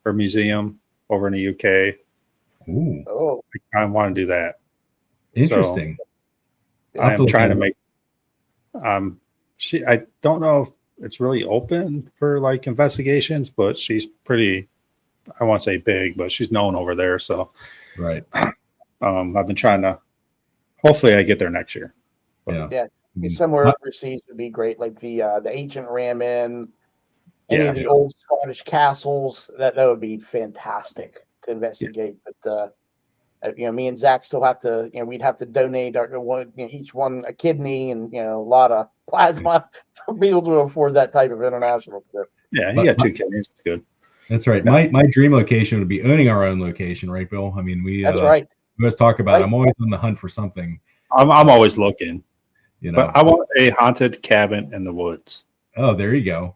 or museum over in the UK, Ooh. I want to do that. Interesting. So I am trying to make. I don't know if it's really open for like investigations, but she's pretty. I want to say big, but she's known over there. So, right. I've been trying to. Hopefully, I get there next year. But, yeah. Somewhere overseas would be great, like the Ancient Ram Inn, any of the old Scottish castles. That would be fantastic to investigate. But me and Zach still have to, we'd have to donate each one a kidney and a lot of plasma to be able to afford that type of international trip. Yeah, you got 2 kidneys. It's good. That's right. My dream location would be owning our own location, right, Bill? I mean, that's right. We always talk about it. I'm always on the hunt for something. I'm always looking. But I want a haunted cabin in the woods. Oh, there you go.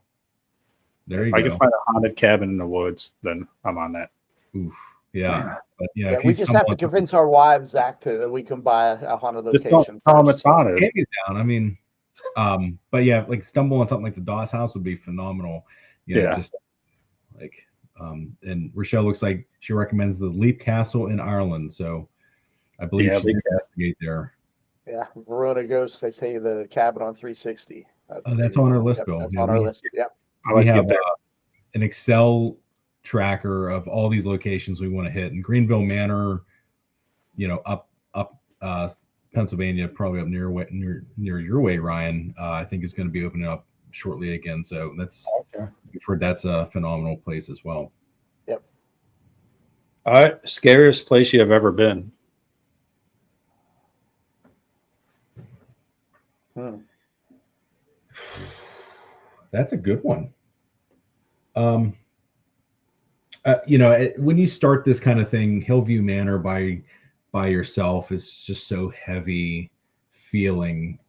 There you go. If I can find a haunted cabin in the woods, then I'm on that. Oof. Yeah. But we just have to convince our wives, Zach, that we can buy a haunted location. Just tell them it's haunted. Down. I mean, but yeah, like stumble on something like the Doss House would be phenomenal. Just like, and Rochelle looks like she recommends the Leap Castle in Ireland. So I believe she can investigate there. Yeah, Verona Ghosts. They say the cabin on 360. That's on our list, Bill. That's on our list. Yeah, we have an Excel tracker of all these locations we want to hit. And Greenville Manor, up Pennsylvania, probably up near your way, Ryan. I think is going to be opening up shortly again. So we've heard that's a phenomenal place as well. All right, scariest place you have ever been? That's a good one. When you start this kind of thing, Hillview Manor by yourself is just so heavy feeling,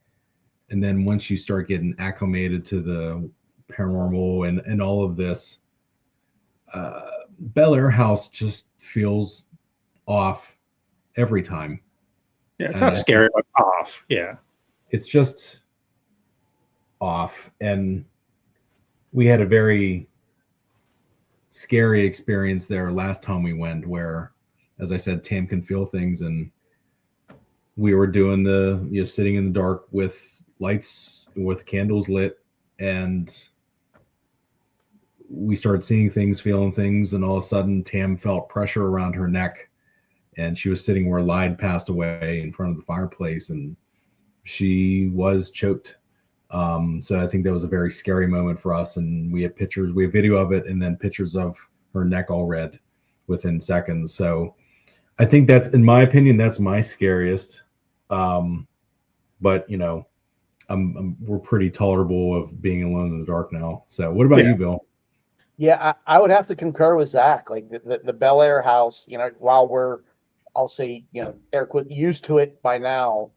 and then once you start getting acclimated to the paranormal and all of this, Bel Air House just feels off every time. Yeah, it's not scary, but off. Yeah, it's just off, and we had a very scary experience there last time we went, where, as I said, Tam can feel things, and we were doing sitting in the dark with lights, with candles lit, and we started seeing things, feeling things, and all of a sudden Tam felt pressure around her neck, and she was sitting where Lyde passed away in front of the fireplace, and she was choked. So I think that was a very scary moment for us, and we have pictures, we have video of it, and then pictures of her neck all red within seconds. So I think that's, in my opinion, that's my scariest. But we're pretty tolerable of being alone in the dark now. So what about you, Bill? Yeah, I would have to concur with Zach. Like the Bel Air House, while we're, I'll say, air quote, used to it by now,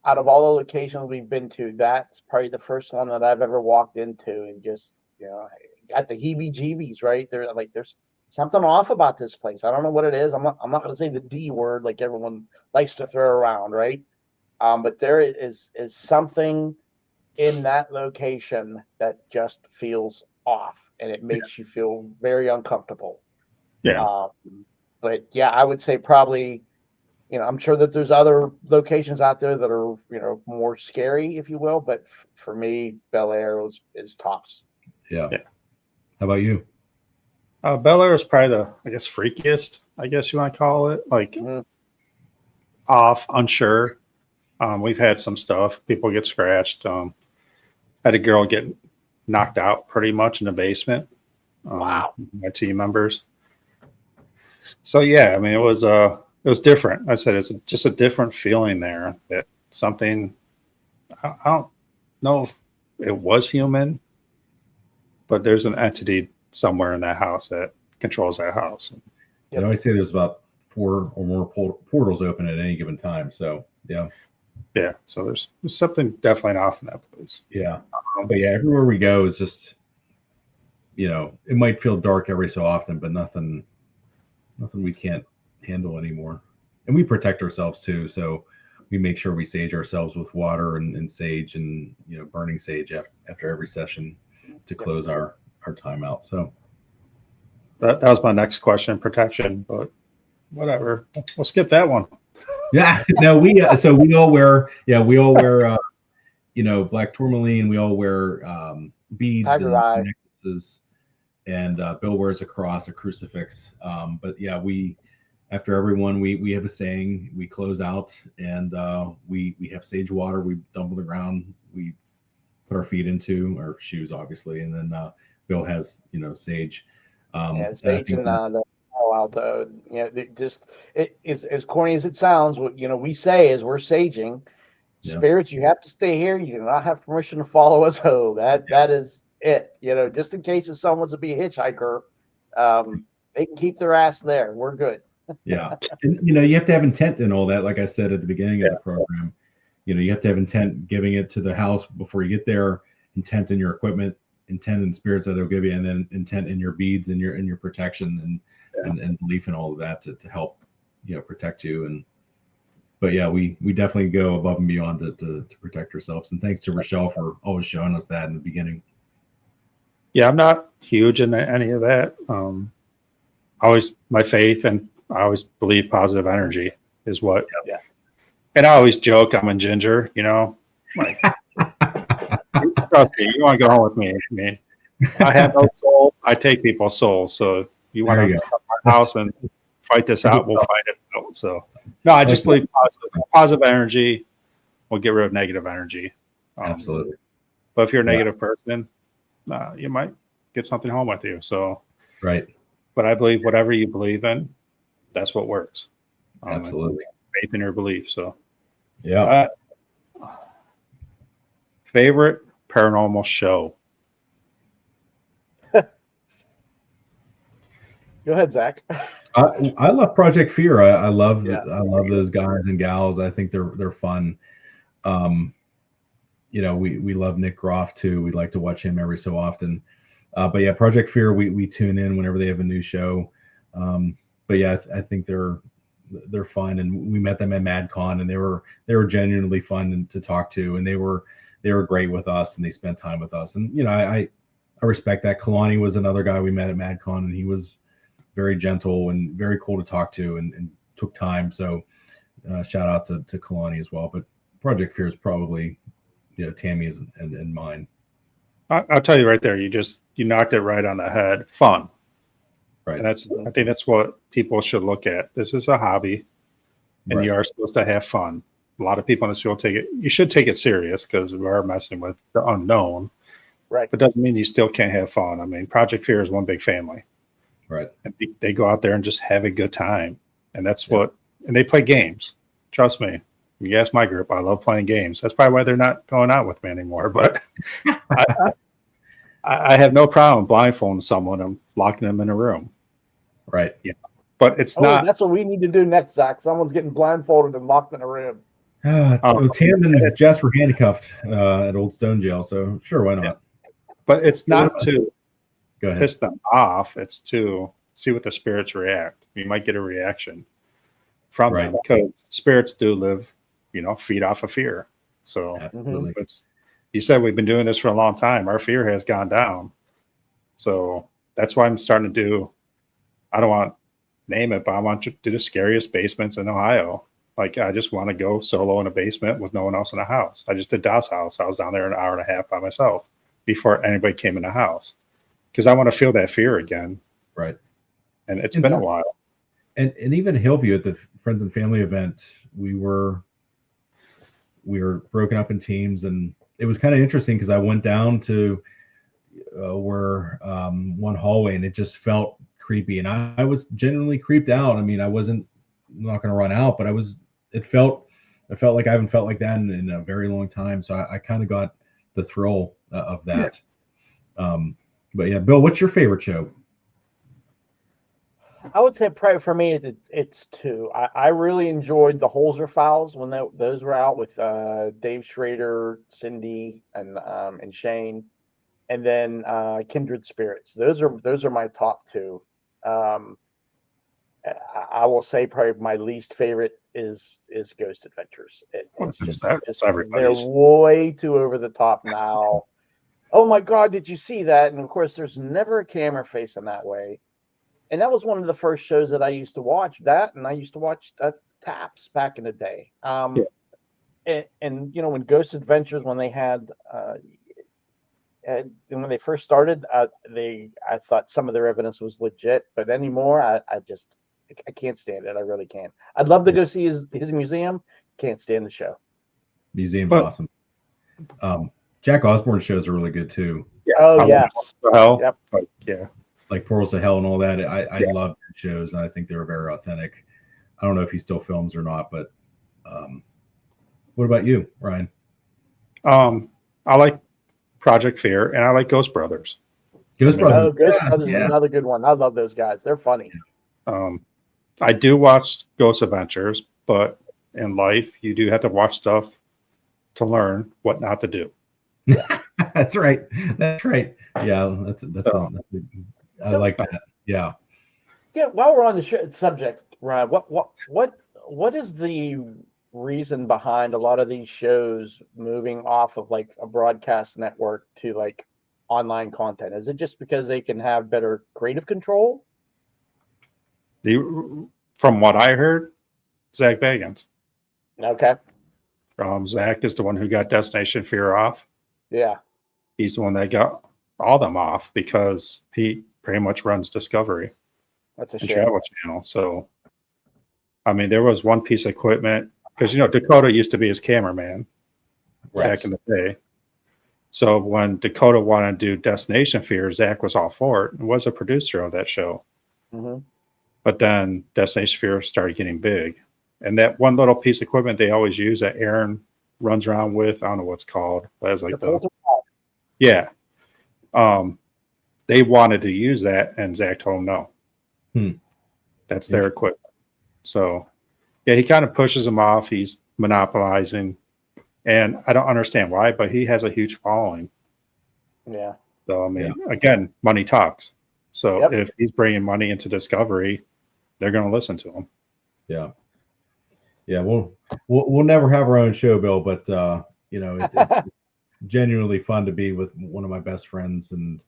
out of all the locations we've been to, that's probably the first one that I've ever walked into and just, got the heebie-jeebies, right? There's something off about this place. I don't know what it is. I'm not going to say the D word like everyone likes to throw around, right? But there is something in that location that just feels off, and it makes you feel very uncomfortable. Yeah. But yeah, I would say probably, I'm sure that there's other locations out there that are, more scary, if you will. But for me, Bel Air is tops. Yeah. How about you? Bel Air is probably the, I guess, freakiest, I guess you want to call it. Like off, unsure. We've had some stuff. People get scratched. Had a girl get knocked out pretty much in the basement. Wow. My team members. So yeah, I mean, it was different. I said it's just a different feeling there. That something, I don't know if it was human, but there's an entity somewhere in that house that controls that house. I always say there's about 4 or more portals open at any given time. So yeah. So there's something definitely off in that place. Yeah. But yeah, everywhere we go is just, it might feel dark every so often, but nothing we can't handle anymore. And we protect ourselves too. So we make sure we sage ourselves with water and sage, and burning sage after every session to close our time out. So that was my next question, protection, but whatever. We'll skip that one. Yeah, no, we all wear black tourmaline. We all wear beads and necklaces, and Bill wears a cross, a crucifix. But yeah, after everyone, we have a saying. We close out, and we have sage water. We dump on the ground. We put our feet into our shoes, obviously, and then Bill has sage. Sage and the Palo Alto. It is as corny as it sounds. What we say is we're saging. Spirits, you have to stay here. You do not have permission to follow us home. That is it. Just in case if someone's to be a hitchhiker, they can keep their ass there. We're good. Yeah. And, you have to have intent in all that. Like I said at the beginning of the program, you have to have intent giving it to the house before you get there, intent in your equipment, intent in spirits that they'll give you, and then intent in your beads and your protection and belief in all of that to help, protect you. But yeah, we definitely go above and beyond to protect ourselves. And thanks to Rochelle for always showing us that in the beginning. Yeah, I'm not huge in any of that. Always my faith, and I always believe positive energy is what. Yeah. And I always joke I'm a ginger, like, trust me, you want to go home with me. I mean, I have no soul. I take people's souls. So you want to come to my house and fight this out, we'll fight it out. So no, I just believe positive energy will get rid of negative energy. Absolutely. But if you're a negative person, you might get something home with you. So right. But I believe whatever you believe in, that's what works. Absolutely. Faith in your belief. So, Yeah. Favorite paranormal show? Go ahead, Zach. I love Project Fear. I love Yeah. I love those guys and gals. I think they're fun. You know, we love Nick Groff too. We like to watch him every so often. But yeah, Project Fear, we tune in whenever they have a new show. But yeah, I think they're fun, and we met them at MadCon, and they were genuinely fun to talk to, and they were great with us, and they spent time with us. And you know, I respect that. Kalani was another guy we met at MadCon, and he was very gentle and very cool to talk to, and took time. So shout out to Kalani as well. But Project Fear is probably, you know, Tammy's and mine. I'll tell you right there. You knocked it right on the head. Fun. Right. And I think that's what people should look at. This is a hobby, and you are supposed to have fun. A lot of people in this field you should take it serious because we are messing with the unknown. Right. But doesn't mean you still can't have fun. I mean, Project Fear is one big family. Right. And they go out there and just have a good time. And that's and they play games. Trust me. You ask my group, I love playing games. That's probably why they're not going out with me anymore. But I have no problem blindfolding someone and locking them in a room. Right. Yeah. But it's not. That's what we need to do next, Zach. Someone's getting blindfolded and locked in a room. Tam and Jess were handcuffed at Old Stone Jail. So sure, why not? Yeah. But it's not to Go ahead. piss them off. It's to see what the spirits react. You might get a reaction from them because spirits do live, you know, feed off of fear. So you said we've been doing this for a long time. Our fear has gone down. So that's why I'm starting to do, I don't want to name it, but I want to do the scariest basements in Ohio. Like, I just want to go solo in a basement with no one else in the house. I just did Das house. I was down there an hour and a half by myself before anybody came in the house because I want to feel that fear again. Right. And it's been a while. And even Hillview at the Friends and Family event, we were broken up in teams, and it was kind of interesting because I went down to where one hallway, and it just felt creepy, and I was genuinely creeped out. I mean, I wasn't not going to run out, but it felt like I haven't felt like that in a very long time. So I kind of got the thrill of that. Yeah. But yeah, Bill, what's your favorite show? I would say probably for me, it's two. I really enjoyed the Holzer Files when those were out with Dave Schrader, Cindy, and Shane, and then Kindred Spirits. Those are my top two. I will say probably my least favorite is Ghost Adventures. It's just they're way too over the top now. Oh my God, did you see that? And of course, there's never a camera facing that way. And that was one of the first shows that I used to watch. That, and I used to watch Taps back in the day. And you know, when Ghost Adventures, when they had, when they first started, I thought some of their evidence was legit, but anymore, I can't stand it. I really can't. I'd love to go see his museum. Can't stand the show. Museum's awesome. Jack Osborne shows are really good too. Yeah. Oh yes. Yep. But, yeah. Like Portals to Hell and all that. I love the shows, and I think they're very authentic. I don't know if he still films or not, but what about you, Ryan? I like Project Fear, and I like Ghost Brothers. Ghost Brothers is another good one. I love those guys. They're funny. I do watch Ghost Adventures, but in life, you do have to watch stuff to learn what not to do. That's right. Yeah, I like that. Yeah. Yeah. While we're on the subject, Ryan, what is the reason behind a lot of these shows moving off of like a broadcast network to like online content? Is it just because they can have better creative control? From what I heard, Zach Bagans. Okay. Zach is the one who got Destination Fear off. Yeah. He's the one that got all them off because he pretty much runs Discovery. That's a Travel Channel. So, I mean, there was one piece of equipment because, you know, Dakota used to be his cameraman back in the day. So when Dakota wanted to do Destination Fear, Zach was all for it and was a producer of that show. Mm-hmm. But then Destination Fear started getting big. And that one little piece of equipment they always use that Aaron runs around with, I don't know what's called, but it's like yeah. They wanted to use that, and Zach told them no. That's their equipment. So, yeah, he kind of pushes them off. He's monopolizing, and I don't understand why, but he has a huge following. Yeah. So, I mean, again, money talks. So if he's bringing money into Discovery, they're going to listen to him. Yeah. Yeah. We'll never have our own show, Bill, but, you know, it's genuinely fun to be with one of my best friends and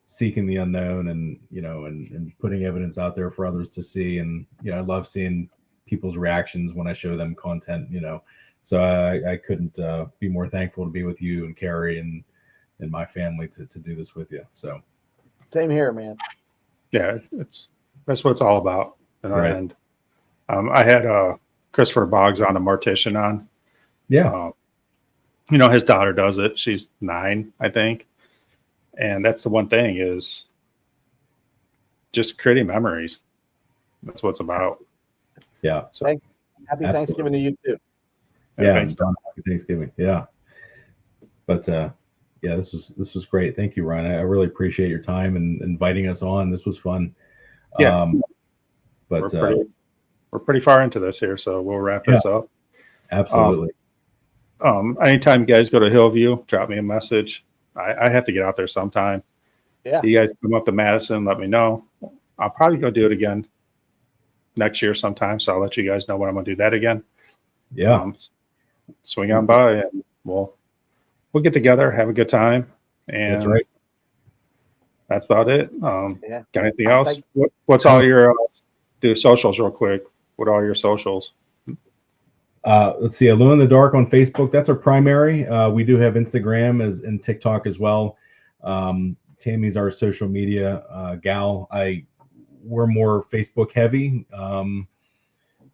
seeking the unknown, and, you know, and putting evidence out there for others to see. And, you know, I love seeing people's reactions when I show them content, you know, so I couldn't be more thankful to be with you and Carrie and my family to do this with you. So same here, man. Yeah, that's what it's all about. Right. And I had Christopher Boggs on, a mortician on. Yeah. You know, his daughter does it. She's 9, I think. And that's the one thing, is just creating memories. That's what it's about. Yeah. So happy Thanksgiving to you too. Yeah. Happy Thanksgiving. Yeah. But yeah, this was great. Thank you, Ryan. I really appreciate your time and inviting us on. This was fun. Yeah. But we're pretty far into this here, so we'll wrap this up. Absolutely. Anytime you guys go to Hillview, drop me a message. I have to get out there sometime. Yeah. You guys come up to Madison, let me know. I'll probably go do it again next year sometime, so I'll let you guys know when I'm going to do that again. Yeah. Swing on by, and we'll get together, have a good time. And that's right. That's about it. Yeah. Got anything else? What's all your do socials real quick? What are all your socials? Let's see, Alone in the Dark on Facebook. That's our primary. We do have Instagram and TikTok as well. Tammy's our social media gal. We're more Facebook heavy.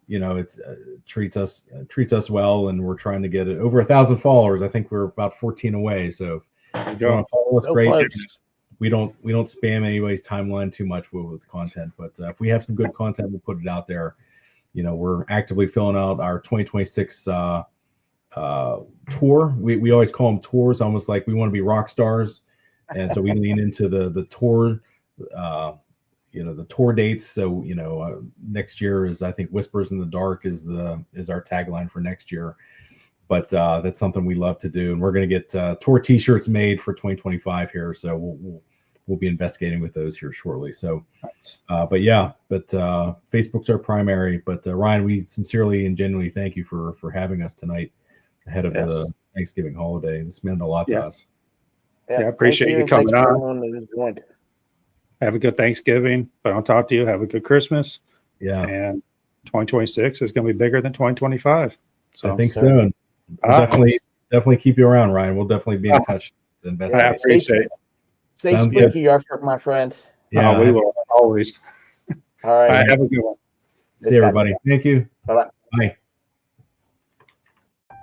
You know, it's treats us well, and we're trying to get it over 1,000 followers. I think we're about 14 away. So if you want to follow us, great. We don't spam anybody's timeline too much with content, but if we have some good content, we'll put it out there. You know, we're actively filling out our 2026 tour. We always call them tours, almost like we want to be rock stars, and so we lean into the tour. You know, the tour dates. So, you know, next year is, I think, Whispers in the Dark is our tagline for next year. But that's something we love to do, and we're going to get tour T-shirts made for 2025 here. So we'll be investigating with those here shortly. So, but Facebook's our primary. But Ryan, we sincerely and genuinely thank you for having us tonight ahead of the Thanksgiving holiday. This meant a lot to us. Yeah, I appreciate you coming on. Have a good Thanksgiving. But I'll talk to you. Have a good Christmas. Yeah. And 2026 is going to be bigger than 2025. So I think so. We'll definitely keep you around, Ryan. We'll definitely be in touch. I appreciate it. Stay spooky, my friend. Yeah, we will always. All right. Have a good one. See everybody. Thank you. Bye-bye.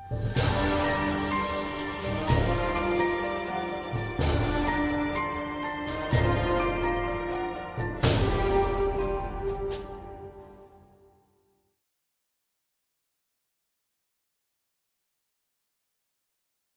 Bye.